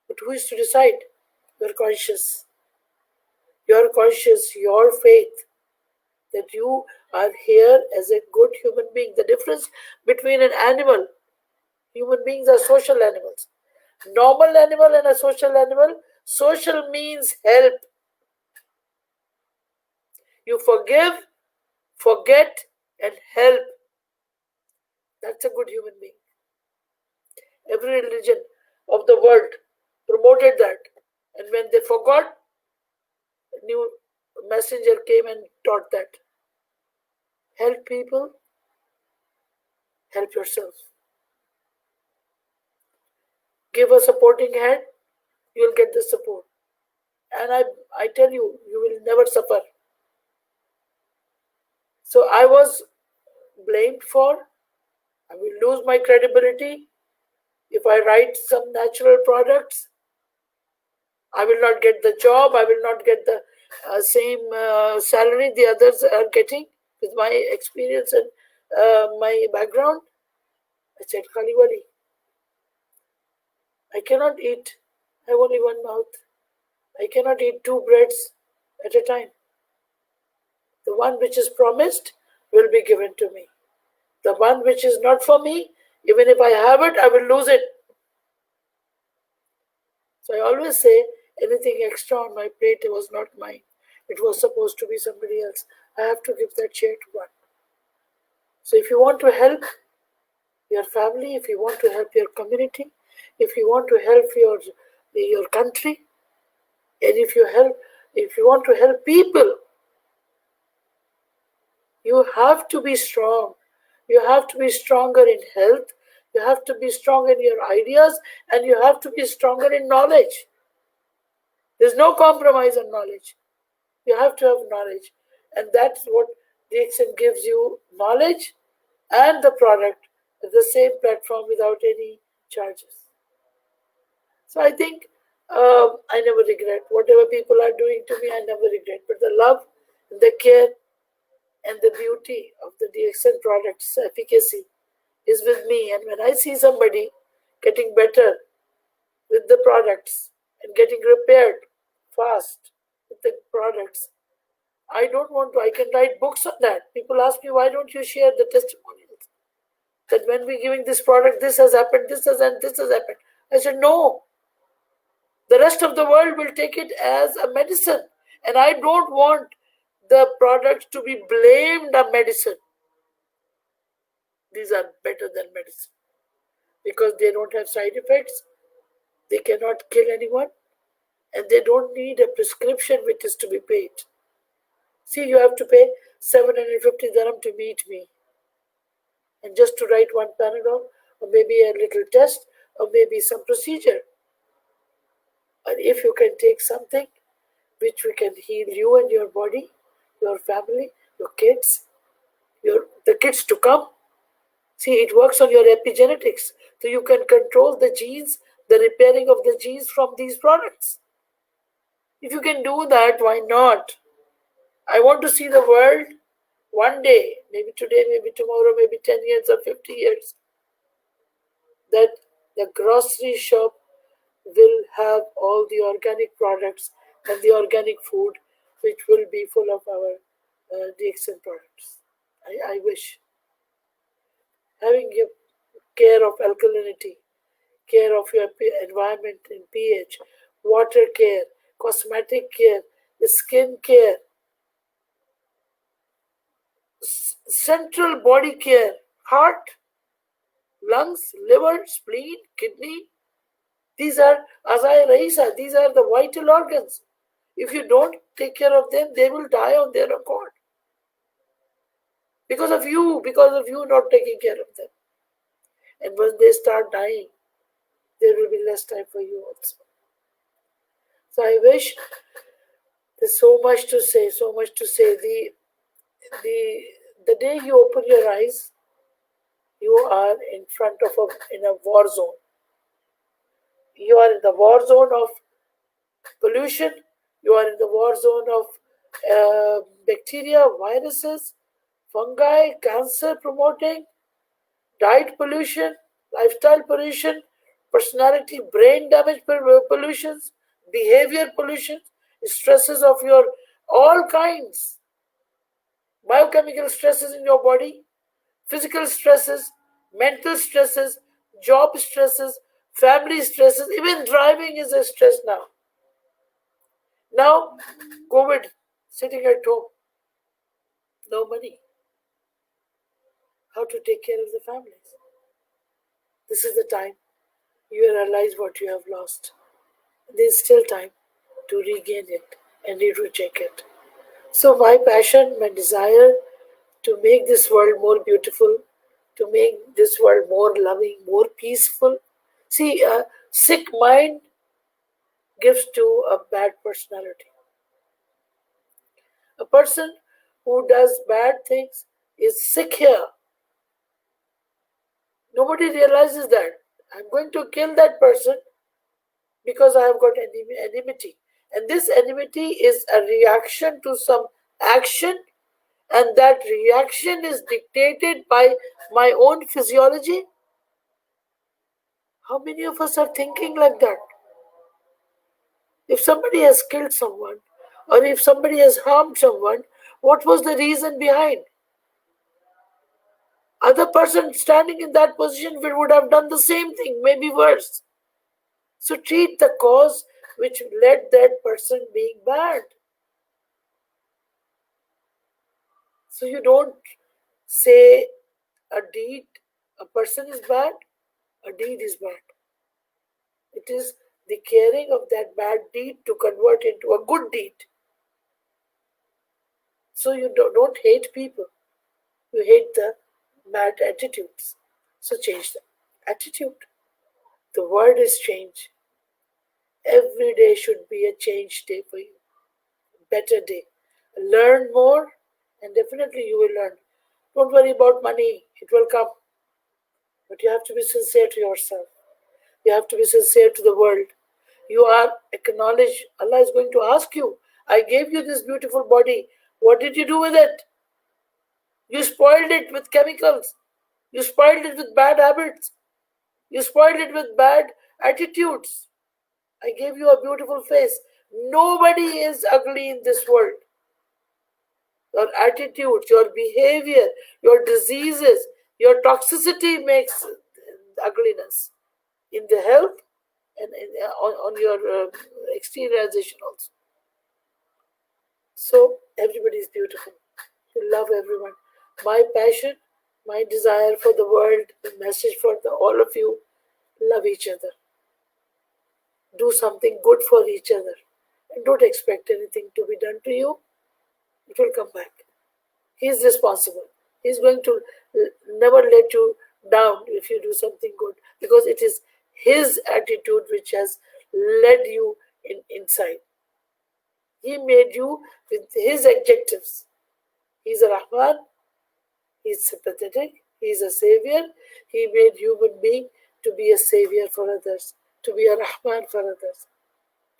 Speaker 2: But who is to decide? Your conscience. Your conscience, your faith that you are here as a good human being. The difference between an animal, human beings are social animals. Normal animal and a social animal. Social means help. You forgive, forget, and help. That's a good human being. Every religion of the world promoted that. And when they forgot, a new messenger came and taught that. Help people, help yourself. Give a supporting hand, you'll get the support. And I tell you, you will never suffer. So I was blamed for, I will lose my credibility if I write some natural products. I will not get the job. I will not get the same salary the others are getting with my experience and my background. I said, Khali Wali, I cannot eat. I have only one mouth. I cannot eat two breads at a time. The one which is promised will be given to me. The one which is not for me, even if I have it, I will lose it. So I always say anything extra on my plate was not mine. It was supposed to be somebody else. I have to give that share to one. So if you want to help your family, if you want to help your community, if you want to help your country, and if you want to help people, you have to be strong. You have to be stronger in health. You have to be strong in your ideas, and you have to be stronger in knowledge. There's no compromise on knowledge. You have to have knowledge, and that's what DXN gives you: knowledge and the product at the same platform without any charges. So I think I never regret whatever people are doing to me. I never regret, but the love, and the care, and the beauty of the DXN product's efficacy is with me. And when I see somebody getting better with the products and getting repaired fast with the products, I don't want to. I can write books on that. People ask me, why don't you share the testimonials? That when we're giving this product, this has happened, this has happened, this has happened. I said, no. The rest of the world will take it as a medicine. And I don't want the product to be blamed a medicine. These are better than medicine because they don't have side effects, they cannot kill anyone, and they don't need a prescription which is to be paid. See, you have to pay 750 dirham to meet me, and just to write one Panadol, or maybe a little test, or maybe some procedure. And if you can take something which we can heal you and your body, your family, your kids, the kids to come. See, it works on your epigenetics. So you can control the genes, the repairing of the genes from these products. If you can do that, why not? I want to see the world one day, maybe today, maybe tomorrow, maybe 10 years or 50 years, that the grocery shop will have all the organic products and the organic food which will be full of our DXN products. I wish. Having your care of alkalinity, care of your environment and pH, water care, cosmetic care, the skin care, central body care, heart, lungs, liver, spleen, kidney. These are, Azai Raisa, these are the vital organs. If you don't take care of them, they will die on their accord. Because of you not taking care of them. And when they start dying, there will be less time for you also. So I wish there's so much to say, so much to say. The day you open your eyes, you are in front of in a war zone. You are in the war zone of pollution. You are in the war zone of bacteria, viruses, fungi, cancer promoting, diet pollution, lifestyle pollution, personality, brain damage pollutions, behavior pollution, stresses of your all kinds, biochemical stresses in your body, physical stresses, mental stresses, job stresses, Family stresses, even driving is a stress now. Now, COVID, sitting at home, no money. How to take care of the families? This is the time you realize what you have lost. There's still time to regain it and recheck it. So, my passion, my desire to make this world more beautiful, to make this world more loving, more peaceful. See, a sick mind gives to a bad personality. A person who does bad things is sick here. Nobody realizes that. I'm going to kill that person because I have got enmity. And this enmity is a reaction to some action, and that reaction is dictated by my own physiology. How many of us are thinking like that? If somebody has killed someone, or if somebody has harmed someone, what was the reason behind? Other person standing in that position would have done the same thing, maybe worse. So treat the cause which led that person being bad. So you don't say a deed, a person is bad, a deed is bad. It is the caring of that bad deed to convert into a good deed. So you don't hate people, you hate the bad attitudes. So change the attitude. The word is change. Every day should be a change day for you. Better day. Learn more, and definitely you will learn. Don't worry about money, it will come. But you have to be sincere to yourself. You have to be sincere to the world. You are acknowledged. Allah is going to ask you, I gave you this beautiful body. What did you do with it? You spoiled it with chemicals. You spoiled it with bad habits. You spoiled it with bad attitudes. I gave you a beautiful face. Nobody is ugly in this world. Your attitude, your behavior, your diseases, your toxicity makes ugliness in the health and on your exteriorization also. So everybody is beautiful. You love everyone. My passion, my desire for the world, the message for all of you, love each other. Do something good for each other. And don't expect anything to be done to you. It will come back. He is responsible. He is going to never let you down if you do something good, because it is his attitude which has led you inside. He made you with his adjectives. He is a Rahman. He is sympathetic. He is a savior. He made human being to be a savior for others, to be a Rahman for others,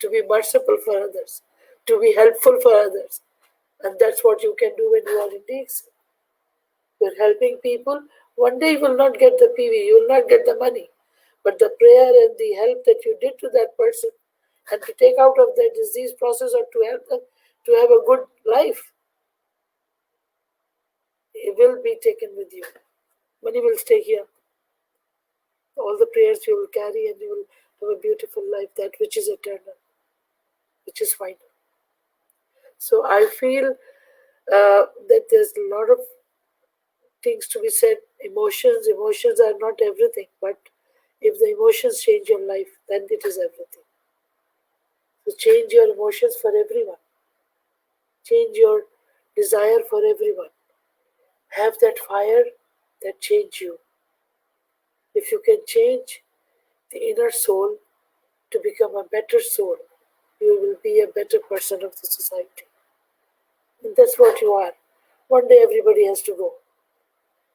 Speaker 2: to be merciful for others, to be helpful for others. And that's what you can do when you are in Dixon. You're helping people. One day you will not get the PV, you will not get the money. But the prayer and the help that you did to that person, and to take out of their disease process, or to help them to have a good life, it will be taken with you. Money will stay here. All the prayers you will carry, and you will have a beautiful life, that which is eternal, which is final. So I feel that there's a lot of things to be said. Emotions are not everything, but if the emotions change your life, then it is everything. So change your emotions for everyone. Change your desire for everyone. Have that fire that change you. If you can change the inner soul to become a better soul, you will be a better person of the society. And that's what you are. One day everybody has to go.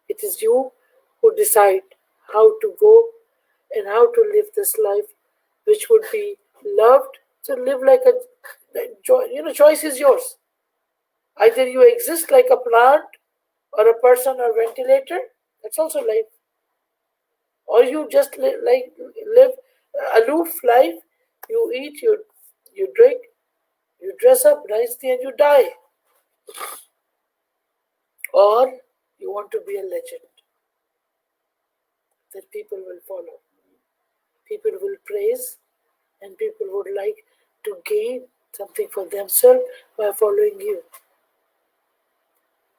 Speaker 2: It is you who decide how to go and how to live this life, which would be loved. So live like a choice is yours. Either you exist like a plant or a person or ventilator, that's also life. Or you just live aloof life. You eat, you drink, you dress up nicely, and you die. Or you want to be a legend that people will follow. People will praise, and people would like to gain something for themselves by following you.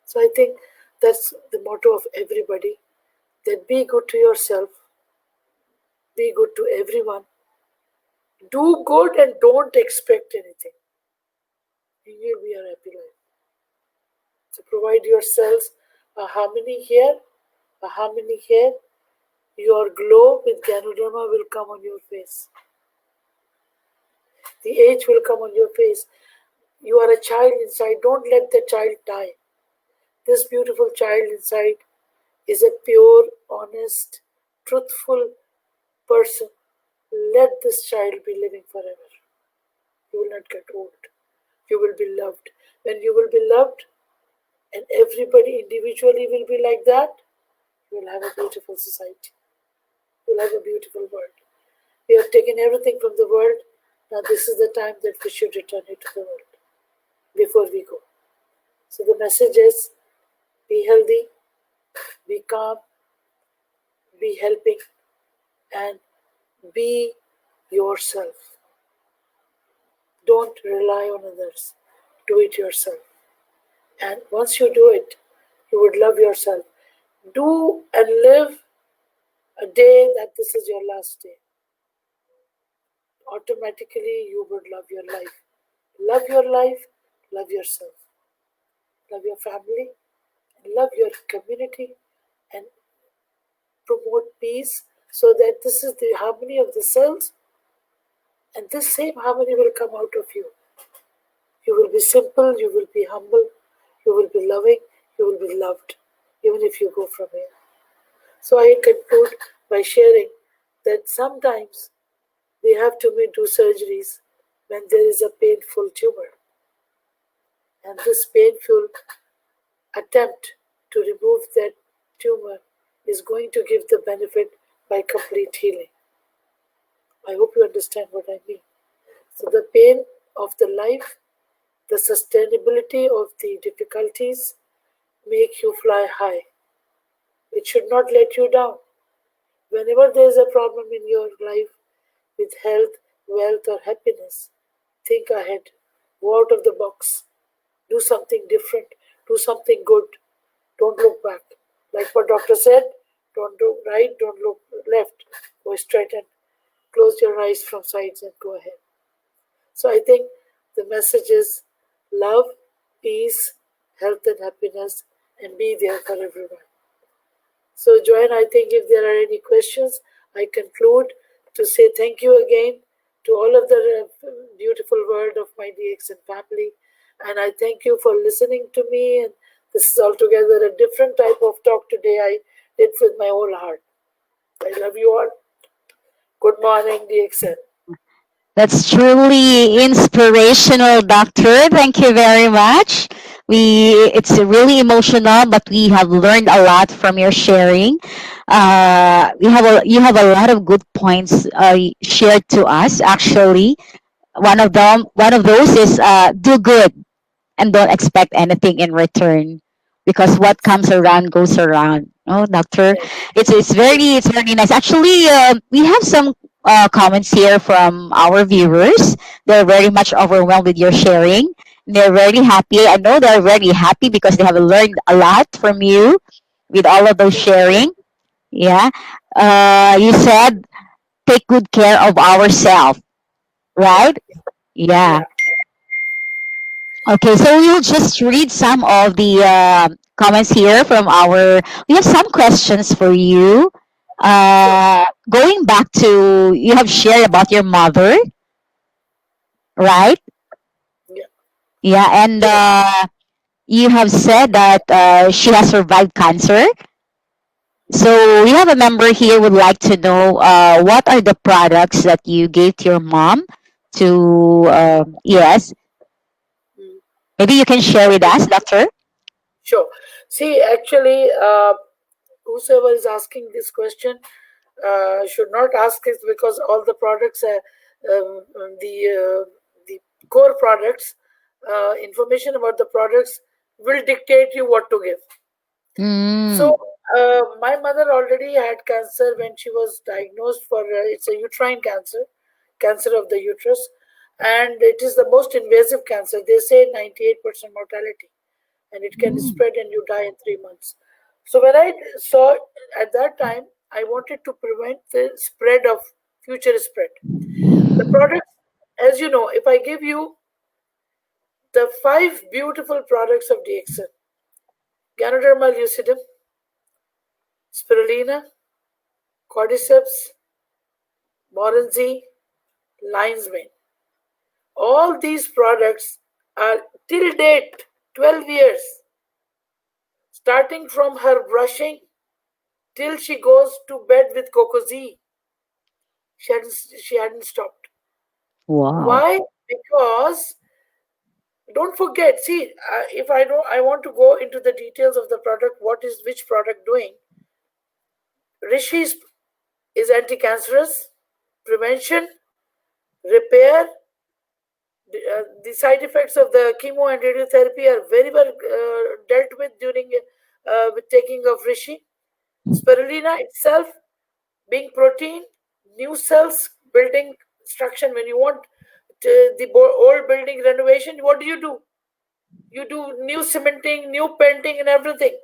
Speaker 2: So I think that's the motto of everybody, that be good to yourself, be good to everyone, do good and don't expect anything. And you'll be a happy life. So provide yourselves a harmony here, a harmony here. Your glow with Ganodama will come on your face. The age will come on your face. You are a child inside. Don't let the child die. This beautiful child inside is a pure, honest, truthful person. Let this child be living forever. You will not get old. You will be loved. When you will be loved, and everybody individually will be like that, you will have a beautiful society. You will have a beautiful world. We have taken everything from the world. Now this is the time that we should return it to the world before we go. So the message is, be healthy, be calm, be helping, and be yourself. Don't rely on others. Do it yourself. And once you do it, you would love yourself. Do and live a day that this is your last day. Automatically, you would love your life. Love your life, love yourself, love your family, and love your community, and promote peace so that this is the harmony of the cells, and this same harmony will come out of you. You will be simple, you will be humble, you will be loving, you will be loved, even if you go from here. So I conclude by sharing that sometimes we have to do surgeries when there is a painful tumor. And this painful attempt to remove that tumor is going to give the benefit by complete healing. I hope you understand what I mean. So the pain of the life, the sustainability of the difficulties make you fly high. It should not let you down. Whenever there is a problem in your life with health, wealth, or happiness, think ahead, go out of the box, do something different, do something good, don't look back. Like what doctor said, don't look right, don't look left, go straight and close your eyes from sides and go ahead. So I think the message is love, peace, health, and happiness, and be there for everyone. So, Joanne, I think if there are any questions, I conclude to say thank you again to all of the beautiful word of my DXN family. And I thank you for listening to me. And this is altogether a different type of talk today. I did with my whole heart. I love you all. Good morning, DXN.
Speaker 1: That's truly inspirational, Doctor. Thank you very much. It's really emotional, but we have learned a lot from your sharing. You have a lot of good points shared to us. Actually, one of those is do good and don't expect anything in return, because what
Speaker 2: Yes,
Speaker 1: comes around goes around. Oh, doctor,
Speaker 2: yes,
Speaker 1: it's very nice. Actually, we have some comments here from our viewers. They're very much overwhelmed with your sharing. They're very happy. I know they're very happy because they have learned a lot from you with all of those sharing. Yeah. You said take good care of ourselves,
Speaker 2: yeah,
Speaker 1: right? Yeah.
Speaker 2: yeah,
Speaker 1: Okay, so we'll just read some of the comments here from our. We have some questions for you.
Speaker 2: sure,
Speaker 1: Going back to you have shared about your mother, right?
Speaker 2: yeah,
Speaker 1: Yeah, and
Speaker 2: yes.
Speaker 1: you have said that she has survived cancer. So we have a member here would like to know what are the products that you gave to your mom to yes,
Speaker 2: Mm.
Speaker 1: maybe you can share with
Speaker 2: Okay,
Speaker 1: us, doctor.
Speaker 2: sure. See, actually, whosoever is asking this question should not ask it, because all the products are the core products. Information about the products will dictate you what to give. So
Speaker 1: Mm.
Speaker 2: My mother already had cancer when she was diagnosed for it's a uterine cancer, cancer of the uterus, and it is the most invasive cancer. They say 98% mortality, and it can
Speaker 1: Mm.
Speaker 2: spread and you die in 3 months. So when I saw at that time, I wanted to prevent the spread of future spread. The products, as you know, if I give you the five beautiful products of DXN: Ganoderma lucidum, spirulina, cordyceps, moranzi, lion's mane. All these products are till date 12 years, starting from her brushing till she goes to bed with Cocozi. She hadn't stopped.
Speaker 1: Wow.
Speaker 2: Why? Because don't forget. See, if I don't, I want to go into the details of the product. What is which product doing? Rishi's is anti-cancerous, prevention, repair. The side effects of the chemo and radiotherapy are very well dealt with during with taking of Rishi. Spirulina itself being protein, new cells building instruction. When you want the old building renovation, what do? You do new cementing, new painting, and everything.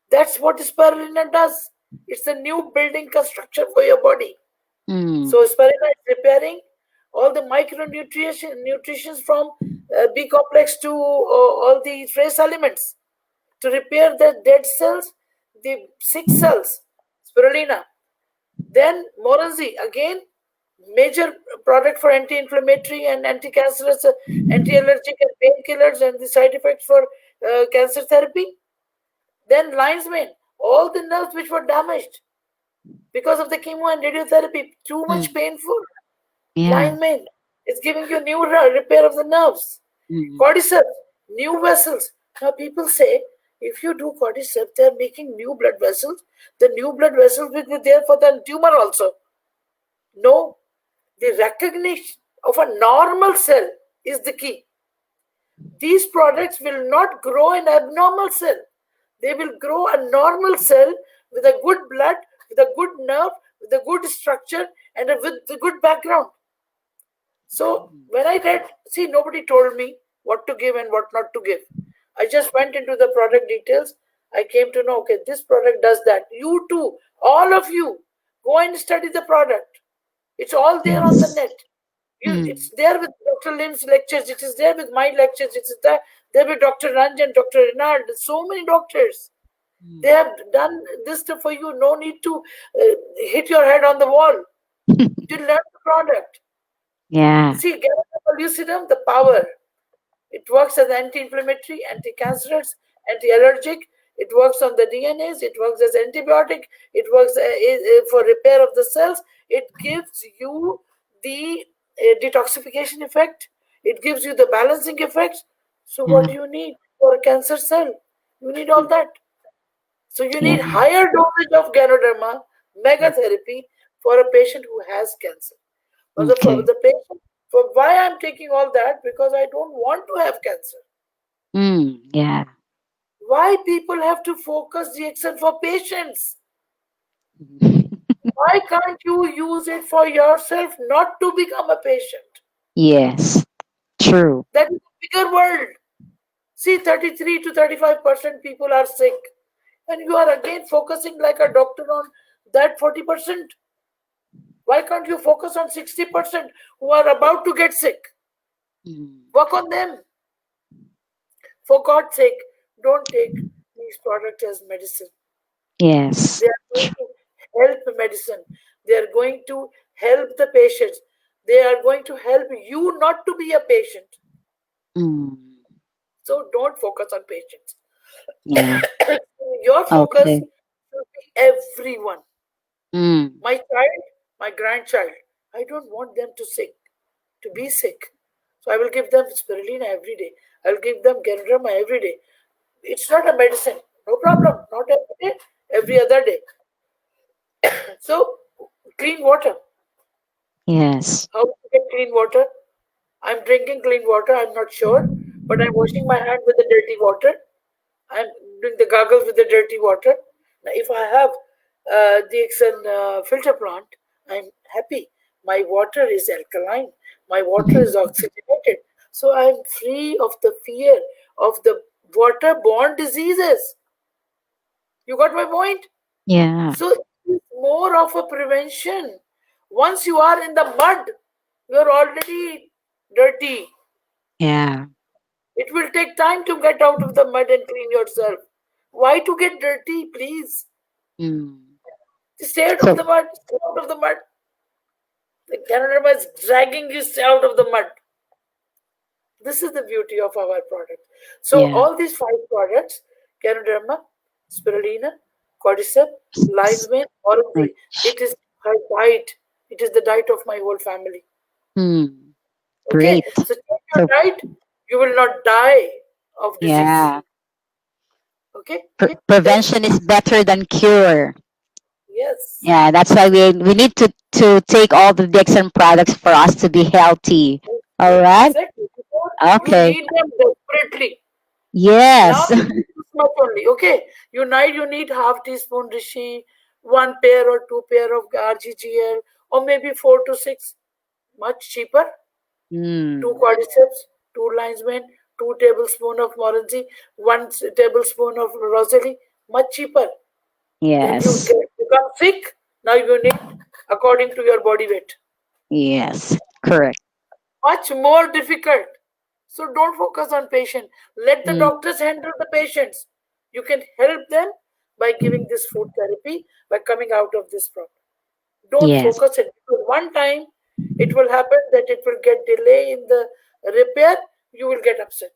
Speaker 2: That's what spirulina does. It's a new building construction for your body.
Speaker 1: Mm.
Speaker 2: So spirulina is repairing all the nutritions from B complex to all the trace elements to repair the dead cells, the sick cells. Spirulina. Then Moranzi, again, major product for anti-inflammatory and anti-cancerous, anti-allergic and painkillers and the side effects for cancer therapy. Then lion's mane, all the nerves which were damaged because of the chemo and radiotherapy, too much
Speaker 1: Mm.
Speaker 2: painful.
Speaker 1: Yeah.
Speaker 2: Lion's mane is giving you new repair of the nerves.
Speaker 1: Mm.
Speaker 2: Cordyceps, new vessels. Now people say if you do cordyceps, they are making new blood vessels. The new blood vessels will be there for the tumor also. No, the recognition of a normal cell is the key. These products will not grow an abnormal cell. They will grow a normal cell with a good blood, with a good nerve, with a good structure, and with a good background. So when I read, see, nobody told me what to give and what not to give. I just went into the product details. I came to know, okay, this product does that. You too, all of you, go and study the product. It's all there on the
Speaker 1: Yes.
Speaker 2: net.
Speaker 1: Mm.
Speaker 2: It's there with Dr. Lim's lectures. It is there with my lectures. It's there with Dr. Ranjan, Dr. Renard. So many doctors. They
Speaker 1: Mm.
Speaker 2: have done this stuff for you. No need to hit your head on the wall to learn the product.
Speaker 1: Yeah.
Speaker 2: See, Ganoderma lucidum, the power. It works as anti-inflammatory, anti-cancerous, anti-allergic. It works on the DNAs. It works as antibiotic. It works for repair of the cells. It gives you the detoxification effect. It gives you the balancing effect. So what
Speaker 1: Yeah.
Speaker 2: do you need for a cancer cell? You need all
Speaker 1: Mm.
Speaker 2: that. So you
Speaker 1: Yeah.
Speaker 2: need higher dosage of Ganoderma
Speaker 1: Mm.
Speaker 2: megatherapy for a patient who has cancer. For
Speaker 1: Okay.
Speaker 2: the patient, for why I'm taking all that, because I don't want to have cancer.
Speaker 1: Mm. Yeah.
Speaker 2: Why people have to focus the action for patients? Why can't you use it for yourself not to become a patient?
Speaker 1: Yes. True.
Speaker 2: That is a bigger world. See, 33 to 35% people are sick. And you are again focusing like a doctor on that 40%. Why can't you focus on 60% who are about to get sick?
Speaker 1: Mm.
Speaker 2: Work on them. For God's sake, don't take these products as medicine.
Speaker 1: Yes.
Speaker 2: They are going to help medicine. They are going to help the patients. They are going to help you not to be a patient.
Speaker 1: Mm.
Speaker 2: So don't focus on patients.
Speaker 1: Yeah.
Speaker 2: Your focus
Speaker 1: Okay.
Speaker 2: should be everyone.
Speaker 1: Mm.
Speaker 2: My child, my grandchild. I don't want them to be sick. So I will give them spirulina every day. I will give them Ganoderma every day. It's not a medicine. No problem. Not every day, every other day. So clean water.
Speaker 1: Yes.
Speaker 2: How to get clean water? I'm drinking clean water, I'm not sure, but I'm washing my hand with the dirty water. I'm doing the gargles with the dirty water. Now, if I have DXN filter plant, I'm happy. My water is alkaline. My water is oxygenated. So I'm free of the fear of the waterborne diseases. You got my point?
Speaker 1: Yeah.
Speaker 2: So it's more of a prevention. Once you are in the mud, you're already dirty.
Speaker 1: Yeah.
Speaker 2: It will take time to get out of the mud and clean yourself. Why to get dirty, please?
Speaker 1: Mm.
Speaker 2: Stay out of
Speaker 1: So
Speaker 2: the mud. Stay out of the mud. The Canada is dragging you out of the mud. This is the beauty of our product. So
Speaker 1: yeah.
Speaker 2: all these five products, Canoderma, Spirulina, Cordyceps,
Speaker 1: S-
Speaker 2: Lion's Mane, Orangery,
Speaker 1: Rich.
Speaker 2: it is my diet. It is the diet of my whole family.
Speaker 1: Mm.
Speaker 2: Okay,
Speaker 1: Great.
Speaker 2: so change your
Speaker 1: So
Speaker 2: diet, you will not die of disease.
Speaker 1: yeah,
Speaker 2: Okay, that's
Speaker 1: prevention is better than cure.
Speaker 2: yes.
Speaker 1: Yeah, that's why we need to take all the Dixon products for us to be healthy. All right.
Speaker 2: Exactly. Before you
Speaker 1: Okay.
Speaker 2: need them desperately. Now
Speaker 1: Yes.
Speaker 2: you need this much only. Okay. You need half teaspoon rishi, one pair or two pair of RGGL, or maybe four to six. Much cheaper. Two
Speaker 1: mm.
Speaker 2: cordyceps, two linesmen, 2 tablespoon of morangi, one tablespoon of rosary. Much cheaper. Then you
Speaker 1: Yes.
Speaker 2: become sick. Now you need according to your body weight.
Speaker 1: Yes. Correct.
Speaker 2: Much more difficult. So don't focus on patient. Let the
Speaker 1: Mm.
Speaker 2: doctors handle the patients. You can help them by giving this food therapy, by coming out of this problem. Don't
Speaker 1: Yes.
Speaker 2: focus it because one time it will happen that it will get delay in the repair. You will get upset.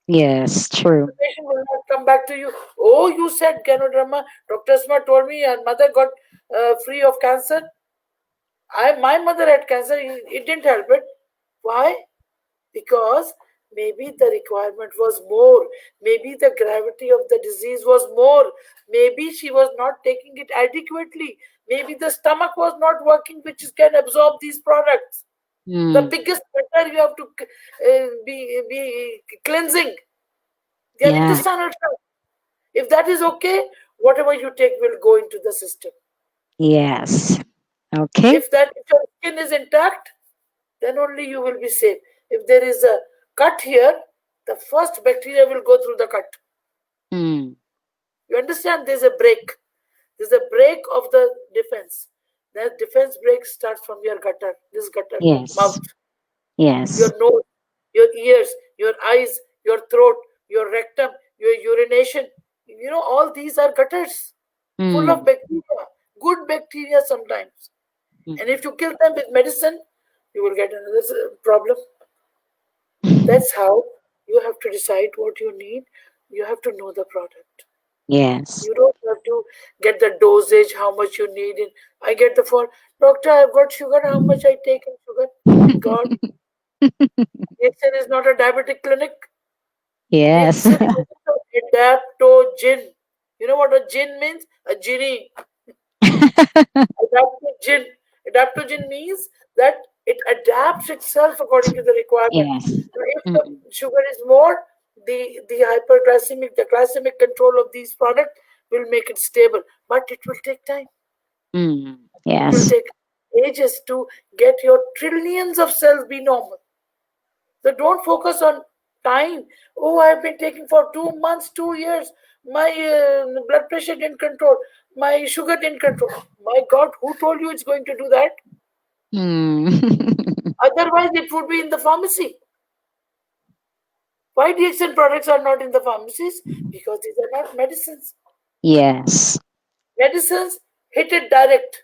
Speaker 1: Yes.
Speaker 2: The
Speaker 1: True.
Speaker 2: patient will not come back to you. Oh, you said ganoderma. Dr. Asma told me your mother got free of cancer. My mother had cancer. It didn't help it. Why? Because maybe the requirement was more, maybe the gravity of the disease was more, maybe she was not taking it adequately, maybe the stomach was not working which can absorb these products. The
Speaker 1: Mm.
Speaker 2: biggest matter you have to be cleansing their
Speaker 1: Yeah.
Speaker 2: intestinal tract. If that is okay, whatever you take will go into the system.
Speaker 1: Yes. Okay.
Speaker 2: If your skin is intact, then only you will be safe. If there is a cut here, the first bacteria will go through the cut.
Speaker 1: Mm.
Speaker 2: You understand? There's a break. There's a break of the defense. The defense break starts from your gutter, this gutter,
Speaker 1: Yes.
Speaker 2: mouth,
Speaker 1: Yes.
Speaker 2: your nose, your ears, your eyes, your throat, your rectum, your urination. All these are gutters full of
Speaker 1: Mm.
Speaker 2: bacteria, good bacteria sometimes. And
Speaker 1: Mm.
Speaker 2: if you kill them with medicine, you will get another problem. That's how you have to decide what you need. You have to know the product.
Speaker 1: Yes.
Speaker 2: You don't have to get the dosage, how much you need. I get the phone, doctor, I've got sugar, how much I take in sugar? My God, DXN is not a diabetic clinic.
Speaker 1: Yes.
Speaker 2: DXN is adaptogen. You know what a gin means? A genie. Adaptogen. Adaptogen means that it adapts itself according to the requirement.
Speaker 1: yes.
Speaker 2: Now, if the
Speaker 1: Mm.
Speaker 2: sugar is more, the hyperglycemic, the glycemic control of these products will make it stable. But it will take time.
Speaker 1: Mm.
Speaker 2: It will
Speaker 1: Yes.
Speaker 2: take ages to get your trillions of cells be normal. So don't focus on time. Oh, I've been taking for 2 months, 2 years. My blood pressure didn't control. My sugar didn't control. My God, who told you it's going to do that?
Speaker 1: Mm.
Speaker 2: Otherwise, it would be in the pharmacy. Why DXN products are not in the pharmacies? Because these are not medicines.
Speaker 1: yes.
Speaker 2: Medicines hit it direct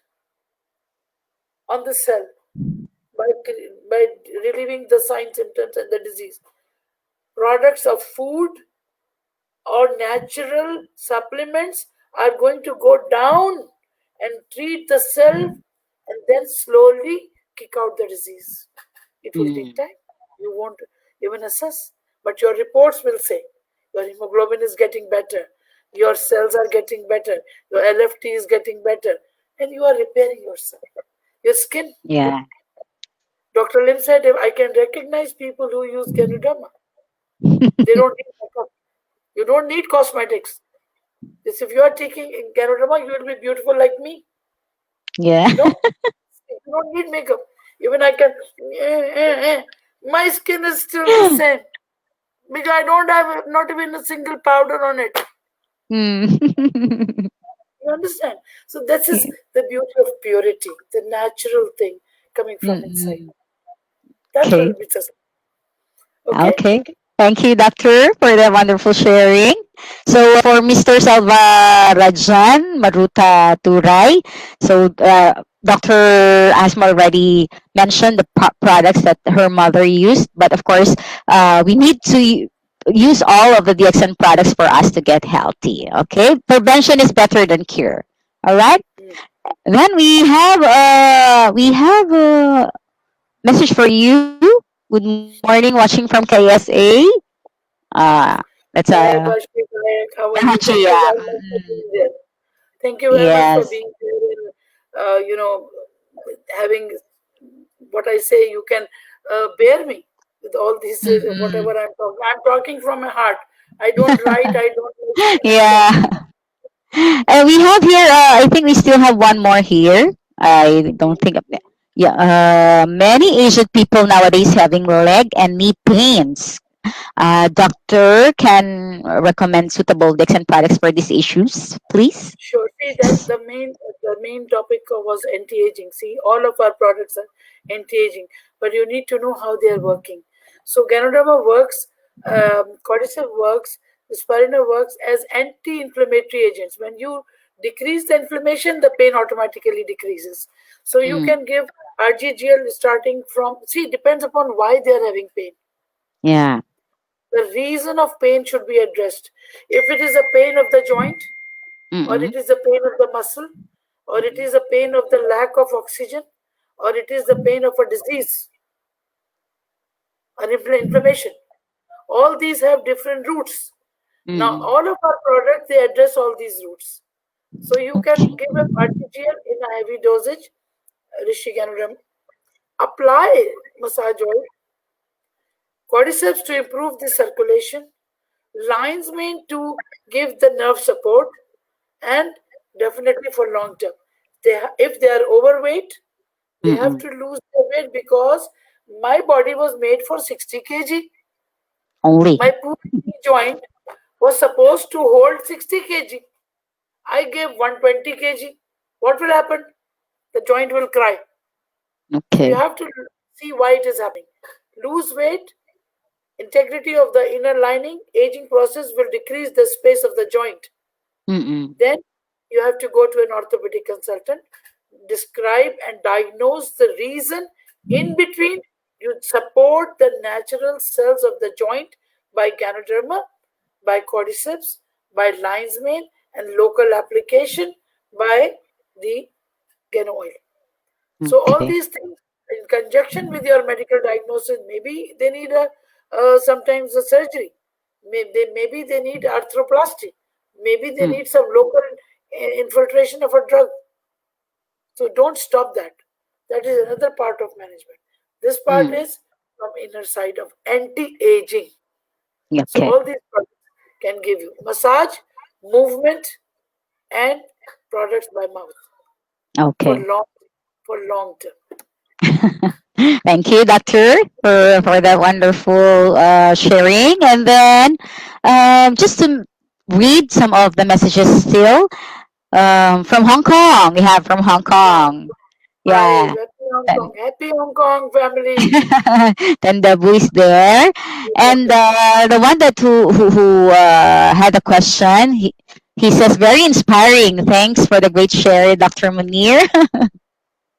Speaker 2: on the cell by relieving the signs, symptoms, and the disease. Products of food or natural supplements are going to go down and treat the cell and then slowly kick out the disease. It will take
Speaker 1: Mm.
Speaker 2: time. You won't even assess, but your reports will say your hemoglobin is getting better, your cells are getting better, your LFT is getting better, and you are repairing yourself. Your skin.
Speaker 1: Yeah.
Speaker 2: Dr. Lim said, I can recognize people who use Ganoderma. They don't need makeup. You don't need cosmetics. This, if you are taking Ganoderma, you will be beautiful like me.
Speaker 1: Yeah.
Speaker 2: No, you don't need makeup. Even I can, my skin is still the same because I don't have not even a single powder on it.
Speaker 1: Mm.
Speaker 2: You understand? So this is the beauty of purity, the natural thing coming from inside.
Speaker 1: Mm-mm.
Speaker 2: That's
Speaker 1: Okay.
Speaker 2: what makes us okay.
Speaker 1: Okay. Thank you, Doctor, for the wonderful sharing. So, for Mr. Salvarajan Maruta Turay, so Dr. Asma already mentioned the products that her mother used, but of course, we need to use all of the DXN products for us to get healthy. Okay, prevention is better than cure. All right.
Speaker 2: Mm.
Speaker 1: Then we have a message for you. Good morning, watching from KSA. Uh, that's
Speaker 2: Hi,
Speaker 1: a
Speaker 2: Bashki Nayak. How are you? Thank you
Speaker 1: yeah.
Speaker 2: very much for being there. Thank you very much for
Speaker 1: Yes.
Speaker 2: being here and having what I say. You can bear me with all this whatever
Speaker 1: Mm-mm.
Speaker 2: I'm talking. I'm talking from my heart. I don't write. I don't listen. I'm talking.
Speaker 1: Yeah. And we have here. I think we still have one more here. I don't think of it. Yeah. Many Asian people nowadays having leg and knee pains. Doctor can recommend suitable Dixon products for these issues, please.
Speaker 2: Sure. See, that's the main topic was anti-aging. See, all of our products are anti-aging, but you need to know how they are working. So Ganoderma works, cordyceps works, Spirina works as anti-inflammatory agents. When you decrease the inflammation, the pain automatically decreases. So you
Speaker 1: Mm,
Speaker 2: can give RGGL starting from. See, depends upon why they are having pain.
Speaker 1: yeah.
Speaker 2: The reason of pain should be addressed. If it is a pain of the joint, or
Speaker 1: Mm-mm.
Speaker 2: it is the pain of the muscle, or it is the pain of the lack of oxygen, or it is the pain of a disease or inflammation. All these have different roots. Now,
Speaker 1: Mm-mm.
Speaker 2: all of our products they address all these roots. So you can
Speaker 1: Okay.
Speaker 2: give a RTGL in a heavy dosage, Rishiganram, apply massage oil, cordyceps to improve the circulation, lion's mane to give the nerve support, and definitely for long term. If they are overweight, they have
Speaker 1: Mm-mm.
Speaker 2: to lose their weight because my body was made for 60 kg.
Speaker 1: Only.
Speaker 2: My poor knee joint was supposed to hold 60 kg. I gave 120 kg. What will happen? The joint will cry. So you
Speaker 1: Okay.
Speaker 2: have to see why it is happening. Lose weight, integrity of the inner lining, aging process will decrease the space of the joint.
Speaker 1: Mm-mm.
Speaker 2: Then you have to go to an orthopedic consultant, describe and diagnose the reason. In between, you support the natural cells of the joint by Ganoderma, by cordyceps, by lion's mane, and local application by the Gano oil. So all
Speaker 1: Okay.
Speaker 2: these things in conjunction with your medical diagnosis, maybe they need a sometimes a surgery, maybe they need arthroplasty, maybe they
Speaker 1: Mm.
Speaker 2: need some local infiltration of a drug. So don't stop that. That is another part of management. This part
Speaker 1: Mm.
Speaker 2: is from inner side of anti-aging. So
Speaker 1: Okay.
Speaker 2: all these products can give you massage, movement, and products by mouth for
Speaker 1: Okay.
Speaker 2: long term.
Speaker 1: Thank you, Doctor, for that wonderful sharing. And then, just to read some of the messages still from Hong Kong. We have from Hong
Speaker 2: Wow.
Speaker 1: Kong.
Speaker 2: Hi,
Speaker 1: Yeah.
Speaker 2: Happy Hong Kong family.
Speaker 1: Then the is there, and the one that who had a question. He says very inspiring. Thanks for the great share, Dr. Munir.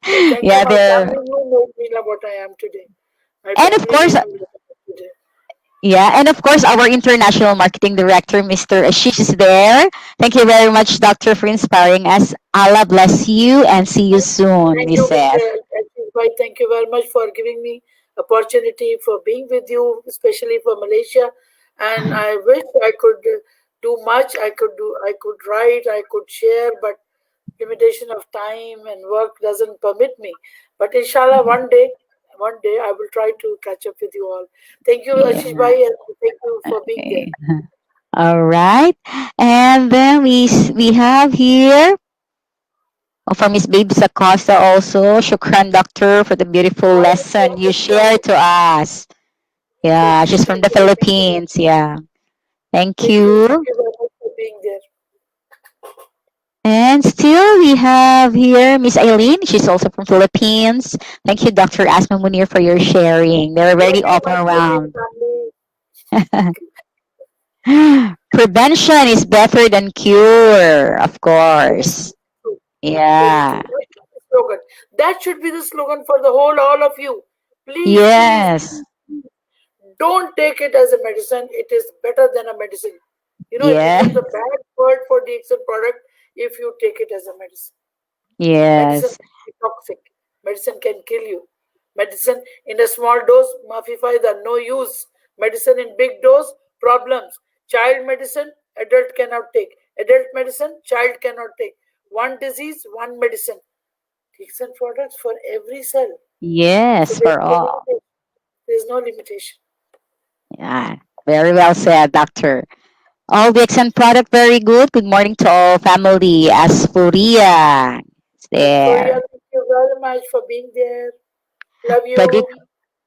Speaker 2: Thank you.
Speaker 1: Yeah,
Speaker 2: My family
Speaker 1: the
Speaker 2: knew me what I am today. My
Speaker 1: and of
Speaker 2: family
Speaker 1: course,
Speaker 2: made me what I am today.
Speaker 1: yeah, and of course, our international marketing director, Mr. Ashish, is there. Thank you very much, Doctor, for inspiring us. Allah bless you and see you soon.
Speaker 2: Thank
Speaker 1: He
Speaker 2: you,
Speaker 1: says.
Speaker 2: Mr. Ashish Bhai. Thank you very much for giving me opportunity for being with you, especially for Malaysia. And I wish I could do much. I could write. I could share, but limitation of time and work doesn't permit me. But inshallah, one day I will try to catch up with you all. Thank you, Ashish
Speaker 1: Yeah.
Speaker 2: Bhai, and thank you for being there.
Speaker 1: Okay. All right. And then we have here from Miss Babes Acosta also. Shukran, doctor, for the beautiful
Speaker 2: I am
Speaker 1: lesson
Speaker 2: so
Speaker 1: you shared
Speaker 2: surprised.
Speaker 1: to us. Yeah, she's from the Philippines. Yeah. Thank
Speaker 2: Thank
Speaker 1: you.
Speaker 2: you very much for being there.
Speaker 1: And still we have here Miss Eileen. She's also from Philippines. Thank you, Dr. Asma Munir, for your sharing. They're
Speaker 2: Love
Speaker 1: very
Speaker 2: you,
Speaker 1: open
Speaker 2: my Philippine
Speaker 1: around.
Speaker 2: family.
Speaker 1: Prevention is better than cure, of
Speaker 2: Yes,
Speaker 1: course.
Speaker 2: true. Very
Speaker 1: Yeah.
Speaker 2: true. That should be the slogan. That should be the slogan for the whole, all of you. Please, please,
Speaker 1: Yes.
Speaker 2: please, don't take it as a medicine. It is better than a medicine. It becomes a
Speaker 1: Yeah.
Speaker 2: bad word for the Dixon product if you take it as a medicine. Medicine
Speaker 1: Yes.
Speaker 2: can be toxic. Medicine can kill you. Medicine in a small dose, mafifies are no use. Medicine in big dose, problems. Child medicine, adult cannot take. Adult medicine, child cannot take. One disease, one medicine. Dixon products for every cell. So
Speaker 1: Yes,
Speaker 2: there's
Speaker 1: for
Speaker 2: no
Speaker 1: all.
Speaker 2: limitation. There's no limitation.
Speaker 1: Yeah. Very well said, Doctor. All the excellent product, very good. Good morning to all family. Asfuria. It's
Speaker 2: Asphoria,
Speaker 1: there.
Speaker 2: thank you very much for being there. Love
Speaker 1: Pradeep,
Speaker 2: you.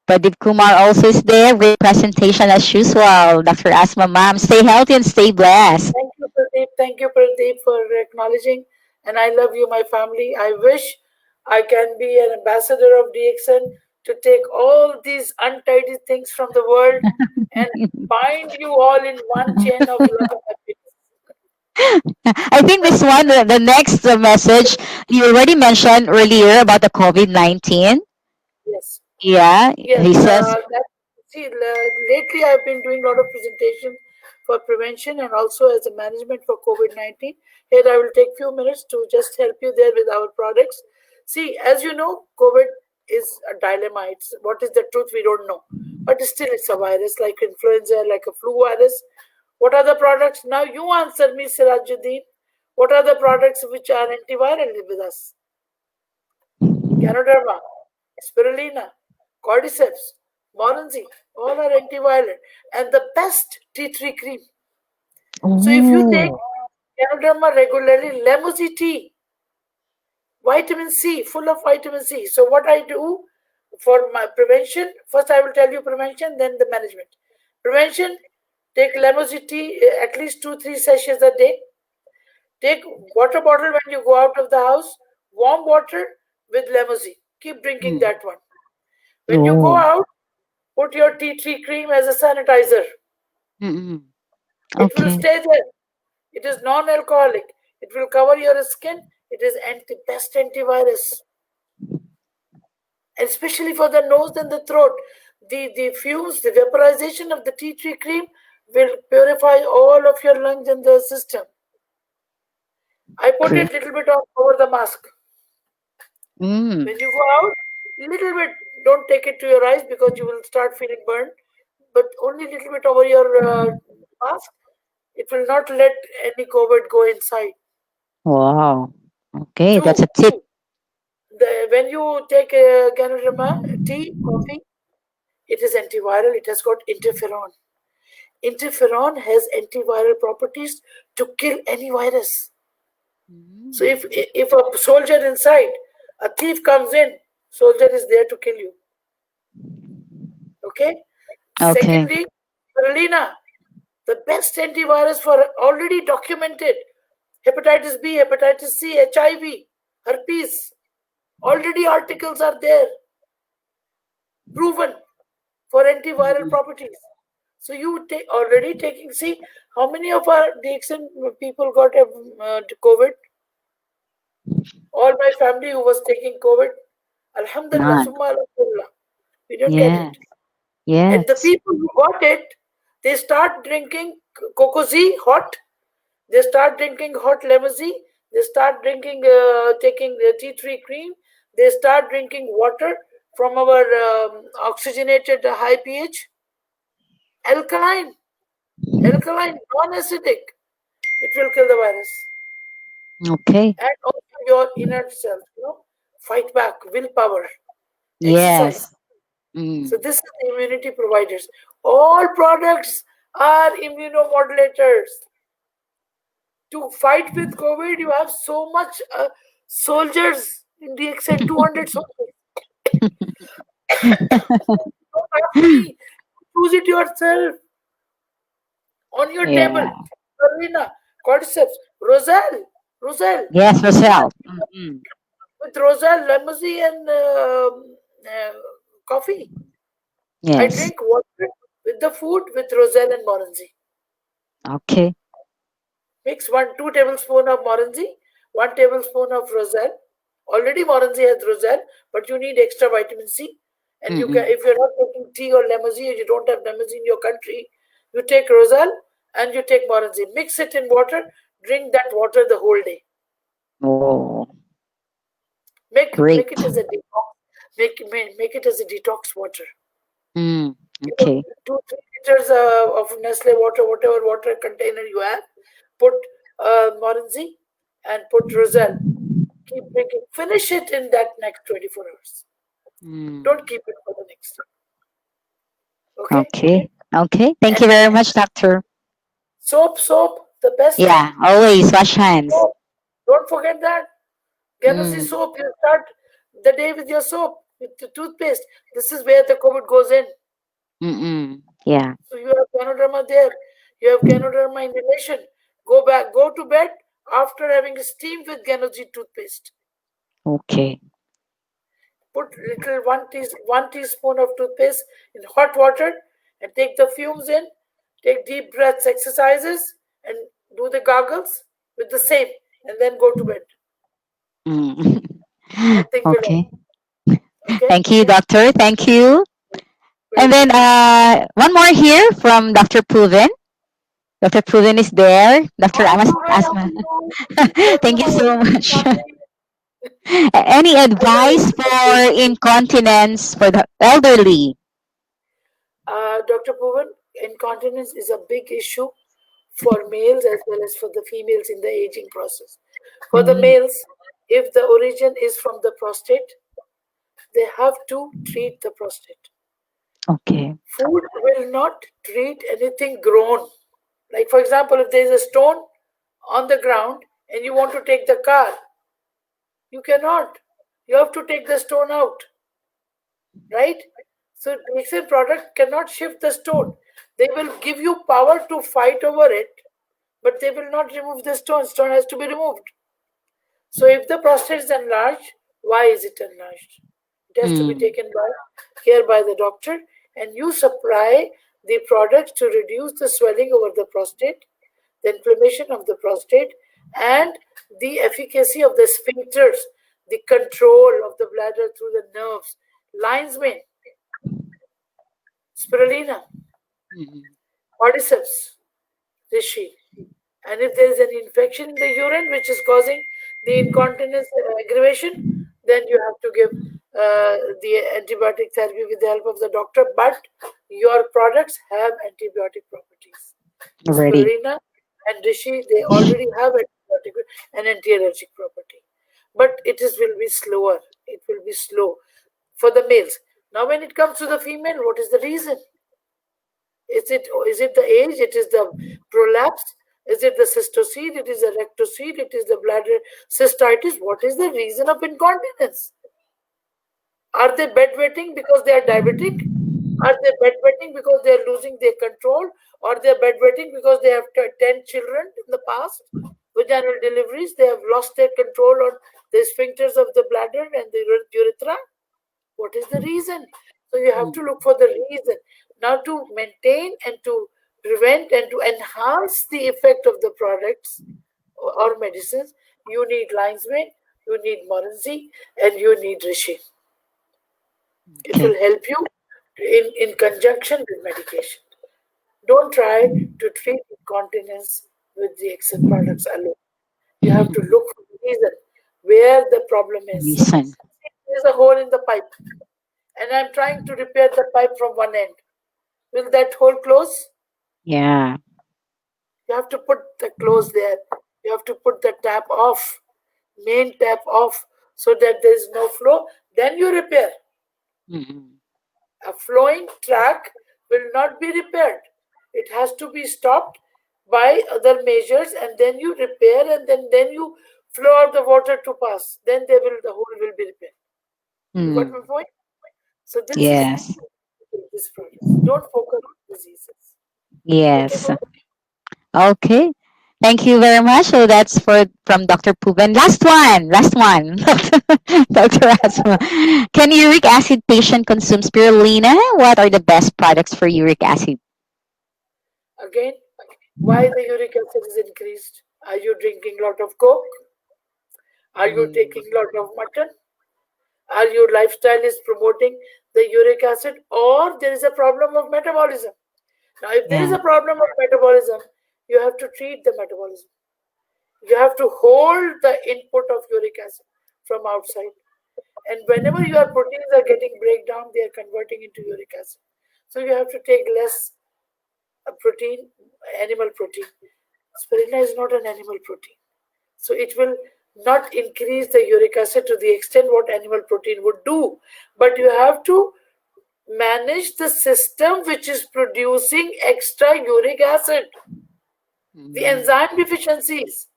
Speaker 1: Pradeep Kumar also is there. Great presentation as usual. Dr. Asma, ma'am. Stay healthy and stay blessed.
Speaker 2: Thank you, Pradeep. Thank you, Pradeep, for acknowledging. And I love you, my family. I wish I can be an ambassador of DXN to take all these untidy things from the world and bind you all in one chain of love and happiness.
Speaker 1: I think this one, the next message, you already mentioned earlier about the COVID 19.
Speaker 2: Yes.
Speaker 1: Yeah,
Speaker 2: Yes,
Speaker 1: he says,
Speaker 2: lately I've been doing a lot of presentations for prevention and also as a management for COVID-19. Here I will take few minutes to just help you there with our products. See, as you know, COVID is a dilemma. It's what is the truth we don't know, but still it's a virus like influenza, like a flu virus. What are the products? Now you answer me, Sirajuddin. What are the products which are antiviral with us? Ganoderma, spirulina, cordyceps, morinzi, all are antiviral. And the best tea tree cream. So if you take
Speaker 1: oh,
Speaker 2: Ganoderma regularly, Lemon tea, vitamin C, full of vitamin C. So what I do for my prevention, first I will tell you prevention, then the management. Prevention, take Lemon tea at least 2-3 sessions a day. Take water bottle when you go out of the house, warm water with lemon. Keep drinking
Speaker 1: mm,
Speaker 2: that one. When you go
Speaker 1: oh,
Speaker 2: out, put your tea tree cream as a sanitizer.
Speaker 1: mm-mm.
Speaker 2: It will
Speaker 1: Okay,
Speaker 2: stay there. It is non-alcoholic. It will cover your skin. It is best antivirus, especially for the nose and the throat. The fumes, the vaporization of the tea tree cream will purify all of your lungs and the system. I put
Speaker 1: great.
Speaker 2: it little bit on over the mask.
Speaker 1: Mm,
Speaker 2: When you go out, little bit. Don't take it to your eyes because you will start feeling burned. But only little bit over your mask. It will not let any COVID go inside.
Speaker 1: wow. Okay, that's
Speaker 2: Two,
Speaker 1: a tip.
Speaker 2: when you take Ganoderma tea, coffee, it is antiviral. It has got interferon. Interferon has antiviral properties to kill any virus. So
Speaker 1: Mm,
Speaker 2: if a soldier inside, a thief comes in, soldier is there to kill you. Okay.
Speaker 1: okay.
Speaker 2: Secondly, spirulina, the best antivirus for already documented hepatitis B, hepatitis C, HIV, herpes. Already articles are there proven for antiviral
Speaker 1: Mm,
Speaker 2: properties. So you take already taking. See how many of our Dixon people got COVID. All my family who was taking COVID. Alhamdulillah,
Speaker 1: none.
Speaker 2: summa alhamdulillah. We don't get it.
Speaker 1: Yes,
Speaker 2: And the
Speaker 1: yes.
Speaker 2: people who got it, they start drinking cocoa hot. They start drinking hot lemon tea. They start drinking, taking tea tree cream. They start drinking water from our oxygenated high pH, alkaline, alkaline, non-acidic. It will kill the virus
Speaker 1: Okay.
Speaker 2: and also your inner cells. Fight back, willpower, exercise.
Speaker 1: Yes. Mm,
Speaker 2: So this is the immunity providers. All products are immunomodulators. To fight with COVID, you have so much soldiers in DXN, 200 soldiers. You don't have many. Choose it yourself on your table.
Speaker 1: Yeah.
Speaker 2: Carolina, cordyceps, Roselle, Roselle.
Speaker 1: Yes,
Speaker 2: With,
Speaker 1: Roselle. Mm-mm.
Speaker 2: with Roselle, lemon and uh, coffee. I
Speaker 1: Yes.
Speaker 2: drink water with the food with Roselle and Moranzi.
Speaker 1: Okay.
Speaker 2: Mix 2 tablespoons of Moranzi, 1 tablespoon of Roselle. Already Moranzi has Roselle, but you need extra vitamin C. And you can,
Speaker 1: Mm-mm.
Speaker 2: if you're not taking tea or lemon and you don't have lemon in your country, you take Roselle and you take Moranzi. Mix it in water. Drink that water the whole day.
Speaker 1: Oh,
Speaker 2: Make
Speaker 1: great.
Speaker 2: it as a detox. Make it as a detox water.
Speaker 1: Mm.
Speaker 2: You know,
Speaker 1: Okay.
Speaker 2: 2 3 liters of Nestle water, whatever water container you have, put Moranzi and put Roselle. Keep drinking. Finish it in that next 24 hours. Don't
Speaker 1: Mm.
Speaker 2: keep it for the next day. Okay?
Speaker 1: Okay. Okay. Thank
Speaker 2: And
Speaker 1: you very much, doctor.
Speaker 2: soap, the best thing.
Speaker 1: Yeah, always wash hands.
Speaker 2: Soap. Don't forget that. Ganusi
Speaker 1: Mm.
Speaker 2: soap. You start the day with your soap, with the toothpaste. This is where the COVID goes in.
Speaker 1: Mm-mm. Yeah.
Speaker 2: So you have Ganoderma there. You have Ganoderma inhalation. Go to bed after having a steam with Ganusi toothpaste.
Speaker 1: Okay.
Speaker 2: Put little 1 teaspoon of toothpaste in hot water and take the fumes in. Take deep breaths exercises and do the gargles with the same, and then go to bed.
Speaker 1: Mm.
Speaker 2: Nothing will
Speaker 1: Okay.
Speaker 2: happen. Okay?
Speaker 1: Thank you, doctor. Thank you. And then
Speaker 2: Welcome.
Speaker 1: one more here from Dr. Proven. Dr. Proven is there. Dr.
Speaker 2: Hi, Ruben. How are
Speaker 1: Asma.
Speaker 2: you? Welcome,
Speaker 1: Thank you
Speaker 2: my
Speaker 1: so much.
Speaker 2: family.
Speaker 1: Any
Speaker 2: I know
Speaker 1: advice
Speaker 2: it's
Speaker 1: for incontinence for the elderly?
Speaker 2: Dr. Bhuvan, incontinence is a big issue for males as well as for the females in the aging process. For the
Speaker 1: Mm.
Speaker 2: males, if the origin is from the prostate, they have to treat the prostate.
Speaker 1: Okay.
Speaker 2: Food will not treat anything grown. Like, for example, if there is a stone on the ground and you want to take the car, you cannot. You have to take the stone out, right? So, mixing product cannot shift the stone. They will give you power to fight over it, but they will not remove the stone. Stone has to be removed. So if the prostate is enlarged, why is it enlarged? It has to be
Speaker 1: Mm.
Speaker 2: taken care by the doctor, and you supply the products to reduce the swelling over the prostate, the inflammation of the prostate, and the efficacy of the sphincters, the control of the bladder through the nerves. Lion's mane, spirulina,
Speaker 1: Mm.
Speaker 2: cordyceps, reishi. And if there is an infection in the urine which is causing the incontinence aggravation, then you have to give the antibiotic therapy with the help of the doctor. But your products have antibiotic properties.
Speaker 1: Ready.
Speaker 2: Spirulina and Rishi, they already have antibiotic and anti-allergic property. But will be slower. It will be slow for the males. Now, when it comes to the female, what is the reason? Is it the age? It is the prolapse? Is it the cystocele? It is the rectocele? It is the bladder cystitis? What is the reason of incontinence? Are they bedwetting because they are diabetic? Are they bedwetting because they are losing their control? Or they are bedwetting because they have 10 children in the past? Vaginal deliveries, they have lost their control on the sphincters of the bladder and the urethra? What is the reason? So you have to
Speaker 1: Mm.
Speaker 2: look for the reason. Now, to maintain and to prevent and to enhance the effect of the products or medicines, you need lion's mane, you need moranzi, and you need rishi. It will
Speaker 1: Okay.
Speaker 2: help you in conjunction with medication. Don't try to treat incontinence with the Excel products alone. You have to look for the reason where the problem is.
Speaker 1: Reason.
Speaker 2: There's a hole in the pipe, and I'm trying to repair the pipe from one end. Will that hole close?
Speaker 1: Yeah.
Speaker 2: You have to put the close there. You have to put the tap off, main tap off, so that there is no flow. Then you repair.
Speaker 1: Mm.
Speaker 2: A flowing track will not be repaired. It has to be stopped by other measures, and then you repair, and then you flow out the water to pass. Then the hole will be repaired. You got
Speaker 1: Mm.
Speaker 2: my point? So this is
Speaker 1: Yes.
Speaker 2: this process. Don't focus on diseases. Okay,
Speaker 1: Yes.
Speaker 2: go.
Speaker 1: Okay. Thank you very much. So that's for from Dr. Puben. Last one. Last one. Dr. Asma. Can uric acid patient consume spirulina? What are the best products for uric acid?
Speaker 2: Again, why the uric acid is increased? Are you drinking lot of coke? Are you taking
Speaker 1: Mm.
Speaker 2: lot of mutton? Are your lifestyle is promoting the uric acid, or there is a problem of metabolism? Now, if there is
Speaker 1: Yeah.
Speaker 2: a problem of metabolism, you have to treat the metabolism. You have to hold the input of uric acid from outside. And whenever your proteins are getting breakdown, they are converting into uric acid. So you have to take less protein, animal protein. Spirulina is not an animal protein. So it will not increase the uric acid to the extent what animal protein would do. But you have to manage the system which is producing extra uric acid, the
Speaker 1: Mm.
Speaker 2: enzyme deficiencies,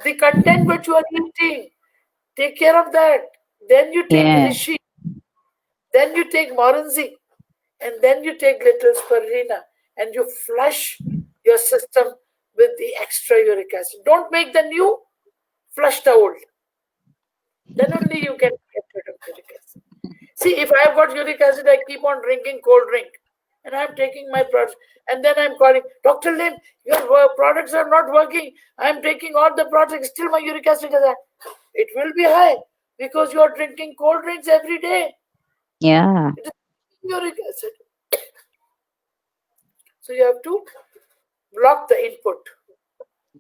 Speaker 2: the content which you are eating. Take care of that. Then you take
Speaker 1: Yeah.
Speaker 2: Rishi, then you take Moranzi, and then you take little spirulina, and you flush your system with the extra uric acid. Don't make the new, flush the old. Then only you can get rid of uric acid. See, if I've got uric acid, I keep on drinking cold drink, and I'm taking my products, and then I'm calling Dr. Lim. Your products are not working. I'm taking all the products, still my uric acid is high. It will be high because you are drinking cold drinks every day.
Speaker 1: Yeah.
Speaker 2: It is uric acid. So you have to block the input.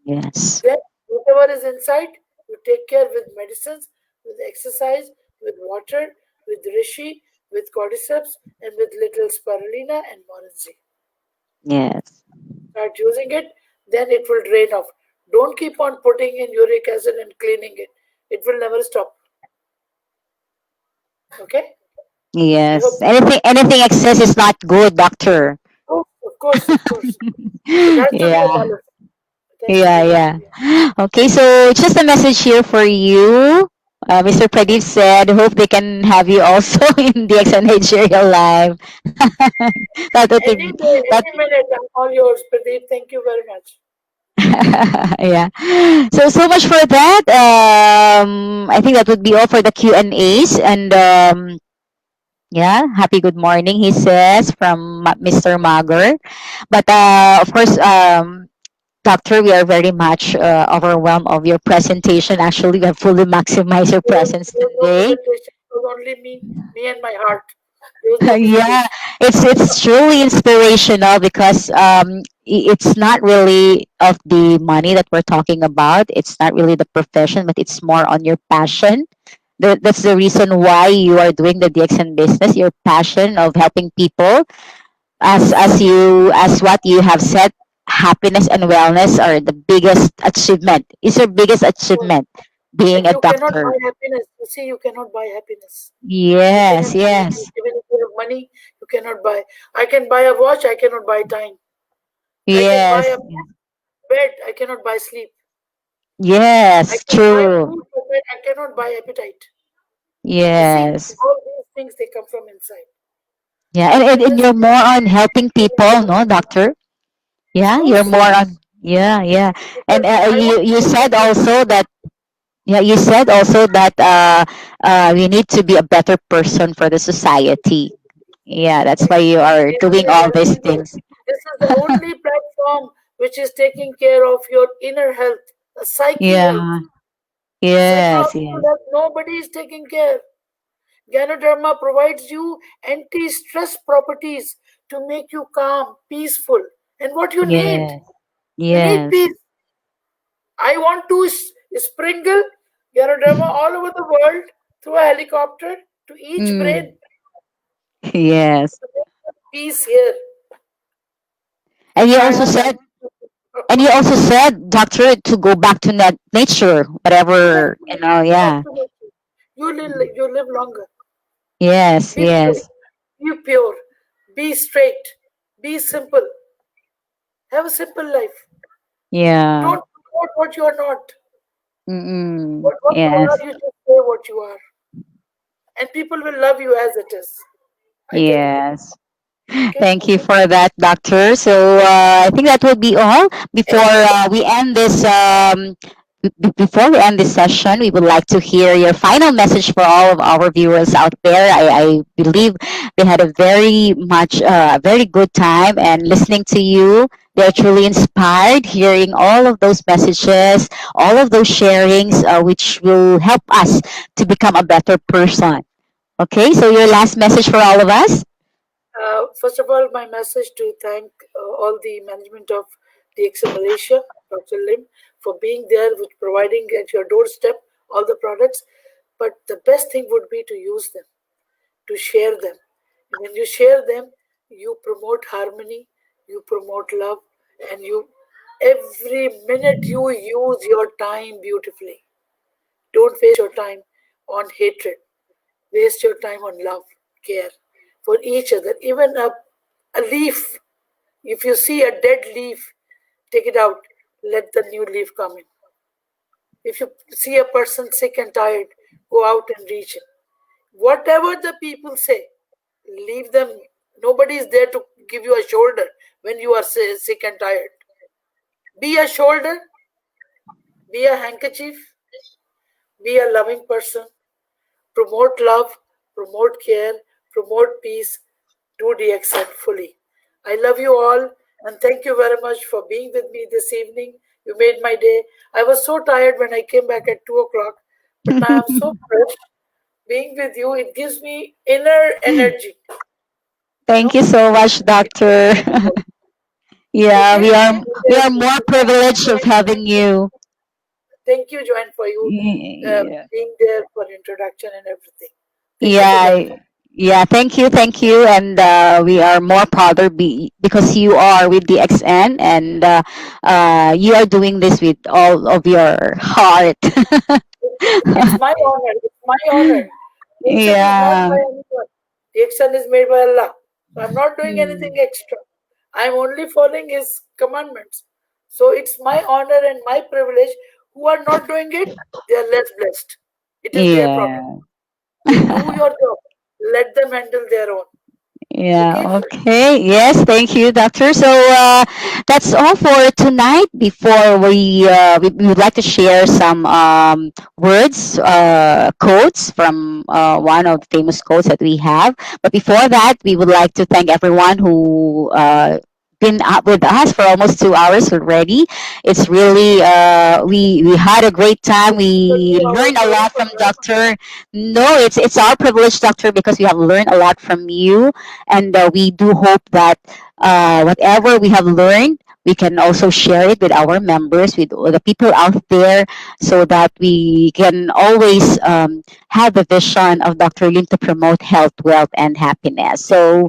Speaker 1: Yes.
Speaker 2: Then whatever is inside, you take care with medicines, with exercise, with water, with rishi, with cordyceps, and with little spirulina and morinzi.
Speaker 1: Yes.
Speaker 2: Start using it, then it will drain off. Don't keep on putting in uric acid and cleaning it. It will never stop. Okay? I
Speaker 1: Yes.
Speaker 2: hope.
Speaker 1: Anything excess is not good, doctor.
Speaker 2: Oh, of course, of course. It has to be a
Speaker 1: Yeah.
Speaker 2: balance. It has to
Speaker 1: Yeah,
Speaker 2: be a
Speaker 1: yeah.
Speaker 2: balance.
Speaker 1: Okay, so just a message here for you. Mr. Pradeep said, hope they can have you also in the DXN Nigeria live. That would
Speaker 2: Any
Speaker 1: be
Speaker 2: day,
Speaker 1: that.
Speaker 2: any minute, I'm all yours, Pradeep. Thank you very much.
Speaker 1: Yeah. So much for that. I think that would be all for the Q and A's. And yeah, happy good morning. He says from Mr. Mager. But of course, Doctor, we are very much overwhelmed of your presentation. Actually, we have fully maximized your presence
Speaker 2: There was no
Speaker 1: today.
Speaker 2: presentation. It was only me and my heart. There was no
Speaker 1: Yeah,
Speaker 2: presentation.
Speaker 1: it's truly inspirational because it's not really of the money that we're talking about. It's not really the profession, but it's more on your passion. That's the reason why you are doing the DXN business. Your passion of helping people, as what you have said, happiness and wellness are the biggest achievement. It's your biggest achievement being
Speaker 2: And
Speaker 1: a
Speaker 2: you cannot buy
Speaker 1: doctor.
Speaker 2: happiness. You see, you cannot buy happiness. Anything
Speaker 1: Yes,
Speaker 2: else,
Speaker 1: yes,
Speaker 2: even if you have money, you cannot buy. I can buy a watch, I cannot buy time. I can buy a
Speaker 1: yes,
Speaker 2: bed, I cannot buy sleep. I
Speaker 1: yes,
Speaker 2: can buy
Speaker 1: true.
Speaker 2: food, but I cannot buy appetite. You see,
Speaker 1: Yes.
Speaker 2: all these things they come from inside.
Speaker 1: Yeah,
Speaker 2: And
Speaker 1: and
Speaker 2: this
Speaker 1: you're more on helping people, no, doctor?
Speaker 2: of
Speaker 1: Yeah, you're
Speaker 2: course,
Speaker 1: more on, yeah, yeah. And
Speaker 2: because I want
Speaker 1: you
Speaker 2: to help
Speaker 1: said
Speaker 2: people.
Speaker 1: also that, yeah, you said also that we need to be a better person for the society. Yeah, that's why you are
Speaker 2: This is
Speaker 1: doing
Speaker 2: the
Speaker 1: all these
Speaker 2: only way.
Speaker 1: things.
Speaker 2: This is the only platform which is taking care of your inner health, the psyche health,
Speaker 1: Yeah, yes,
Speaker 2: psychological
Speaker 1: yes,
Speaker 2: health. Nobody is taking care. Ganoderma provides you anti-stress properties to make you calm, peaceful. And what
Speaker 1: yes,
Speaker 2: you need
Speaker 1: yes,
Speaker 2: peace. I want to sprinkle Ganoderma all over the world through a helicopter to each
Speaker 1: mm,
Speaker 2: brain
Speaker 1: yes.
Speaker 2: to make peace here.
Speaker 1: And
Speaker 2: And
Speaker 1: you
Speaker 2: I
Speaker 1: also
Speaker 2: have done.
Speaker 1: said, doctor, to go back to nature, whatever,
Speaker 2: Go back
Speaker 1: yeah.
Speaker 2: to nature. You live longer.
Speaker 1: Yes,
Speaker 2: Be pure.
Speaker 1: yes,
Speaker 2: Be pure. Be straight. Be simple. Have a simple life.
Speaker 1: Yeah.
Speaker 2: Don't promote what you are not.
Speaker 1: Mm-mm.
Speaker 2: What you
Speaker 1: Yes.
Speaker 2: are, you just say what you are. And people will love you as it is. I tell you.
Speaker 1: Yes.
Speaker 2: Okay?
Speaker 1: Thank you for that, Doctor. So I think that will be all. Before we end this, before we end this session, we would like to hear your final message for all of our viewers out there. I believe they had a very good time and listening to you. They're truly inspired hearing all of those messages, all of those sharings, which will help us to become a better person. Okay, so your last message for all of us?
Speaker 2: First of all, my message to thank all the management of DXM Malaysia, Dr. Lim, for being there, with providing at your doorstep all the products. But the best thing would be to use them, to share them. When you share them, you promote harmony, you promote love, and you every minute you use your time beautifully. Don't waste your time on hatred. Waste your time on love, care for each other. Even a leaf, if you see a dead leaf, take it out, let the new leaf come in. If you see a person sick and tired, go out and reach him. Whatever the people say, leave them. Nobody is there to give you a shoulder when you are sick and tired. Be a shoulder, be a handkerchief, be a loving person. Promote love, promote care, promote peace. Do DXN fully. I love you all and thank you very much for being with me this evening. You made my day. I was so tired when I came back at 2 o'clock, but now I'm so fresh. Being with you, it gives me inner energy. You
Speaker 1: Thank
Speaker 2: know,
Speaker 1: you so
Speaker 2: it
Speaker 1: much, Doctor. Yeah,
Speaker 2: gives me
Speaker 1: we
Speaker 2: inner
Speaker 1: are
Speaker 2: energy.
Speaker 1: more
Speaker 2: So
Speaker 1: privileged of having you.
Speaker 2: thank you, Joanne, for you
Speaker 1: Yeah,
Speaker 2: being there for introduction and everything. Thank you for that.
Speaker 1: yeah, yeah. Thank you, and we are more prouder because you are with the XN, and you are doing this with all of your heart.
Speaker 2: It's my honor. It's my honor. The action is not
Speaker 1: Yeah.
Speaker 2: by anyone. The action is made by Allah. So I'm not doing anything
Speaker 1: Mm.
Speaker 2: extra. I'm only following His commandments. So it's my honor and my privilege. Who are not doing it, they are less blessed. It is their problem.
Speaker 1: Yeah.
Speaker 2: You do your job. Let them handle their own. Okay?
Speaker 1: Yeah, okay. Yes, thank you, Doctor. So that's all for tonight. Before we would like to share some words, quotes from one of the famous quotes that we have. But before that, we would like to thank everyone who been up with us for almost 2 hours already. It's really we had a great time.
Speaker 2: For
Speaker 1: We
Speaker 2: 2 hours.
Speaker 1: learned a
Speaker 2: Sorry
Speaker 1: lot
Speaker 2: for
Speaker 1: from
Speaker 2: that.
Speaker 1: Doctor. No, it's our privilege, Doctor, because we have learned a lot from you, and we do hope that whatever we have learned, we can also share it with our members, with the people out there, so that we can always have the vision of Dr. Lim to promote health, wealth, and happiness. So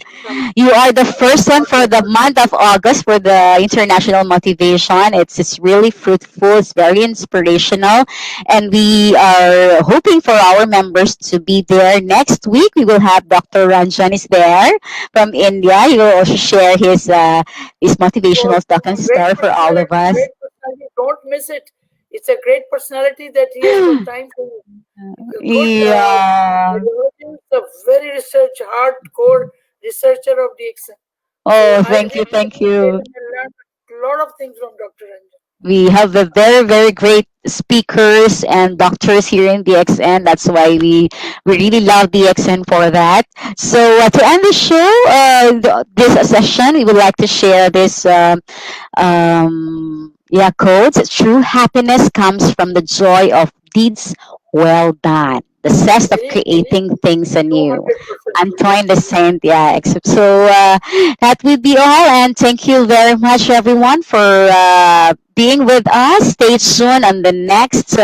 Speaker 1: you are the first one for the month of August for the International Motivation. It's really fruitful, it's very inspirational, and we are hoping for our members to be there next week. We will have Dr. Ranjan is there from India. He will also share his
Speaker 2: So,
Speaker 1: motivational talk and
Speaker 2: great
Speaker 1: story for all of
Speaker 2: personality,
Speaker 1: us.
Speaker 2: great personality. Don't miss it. It's a great personality that he has got time for you. A good
Speaker 1: Yeah.
Speaker 2: radiologist, a very hardcore researcher of DXN. So
Speaker 1: Oh,
Speaker 2: I
Speaker 1: thank you,
Speaker 2: really
Speaker 1: thank
Speaker 2: appreciate
Speaker 1: you.
Speaker 2: and I learned a lot of things from Dr. Ranjan.
Speaker 1: We have a very great speakers and doctors here in DXN. That's why we really love DXN for that. So to end the show, this session, we would like to share this yeah, quotes. True happiness comes from the joy of deeds well done, the zest of
Speaker 2: Very good.
Speaker 1: creating things anew.
Speaker 2: 200%.
Speaker 1: Antoine
Speaker 2: Yes.
Speaker 1: de Saint, yeah, except so that would be all. And thank you very much, everyone, for being with us. Stay tuned on the next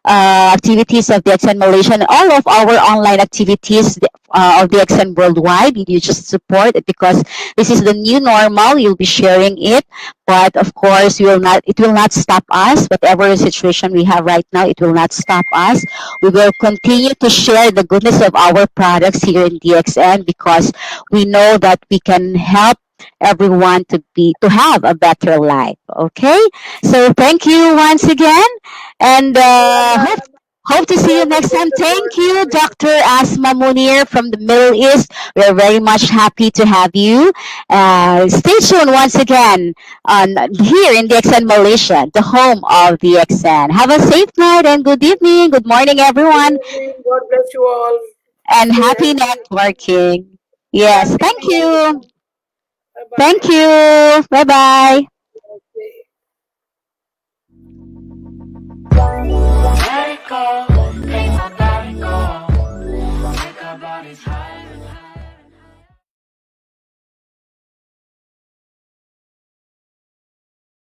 Speaker 1: activities of the XN Malaysia and all of our online activities of the XN worldwide. You just support it because this is the new normal. You'll be sharing it, but of course, you will not. It will not stop us. Whatever situation we have right now, it will not stop us. We will continue to share the goodness of our products here in DXN because we know that we can help everyone to have a better life. Okay, so thank you once again, and
Speaker 2: Thank you, Asma.
Speaker 1: hope
Speaker 2: Thank
Speaker 1: to
Speaker 2: you
Speaker 1: see
Speaker 2: for
Speaker 1: you
Speaker 2: the
Speaker 1: next time.
Speaker 2: gentle
Speaker 1: Thank
Speaker 2: words.
Speaker 1: you, Dr. Asma Munir from the Middle East. We are very much happy to have you. Stay tuned once again on here in DXN Malaysia, the home of DXN. Have a safe night and good evening, good morning,
Speaker 2: Good
Speaker 1: everyone,
Speaker 2: evening. God bless you all.
Speaker 1: and
Speaker 2: Stay
Speaker 1: happy
Speaker 2: healthy.
Speaker 1: networking.
Speaker 2: Be
Speaker 1: Yes,
Speaker 2: happy.
Speaker 1: thank
Speaker 2: Be healthy.
Speaker 1: you.
Speaker 2: Bye
Speaker 1: Thank
Speaker 2: bye.
Speaker 1: you. Bye bye.
Speaker 2: Okay.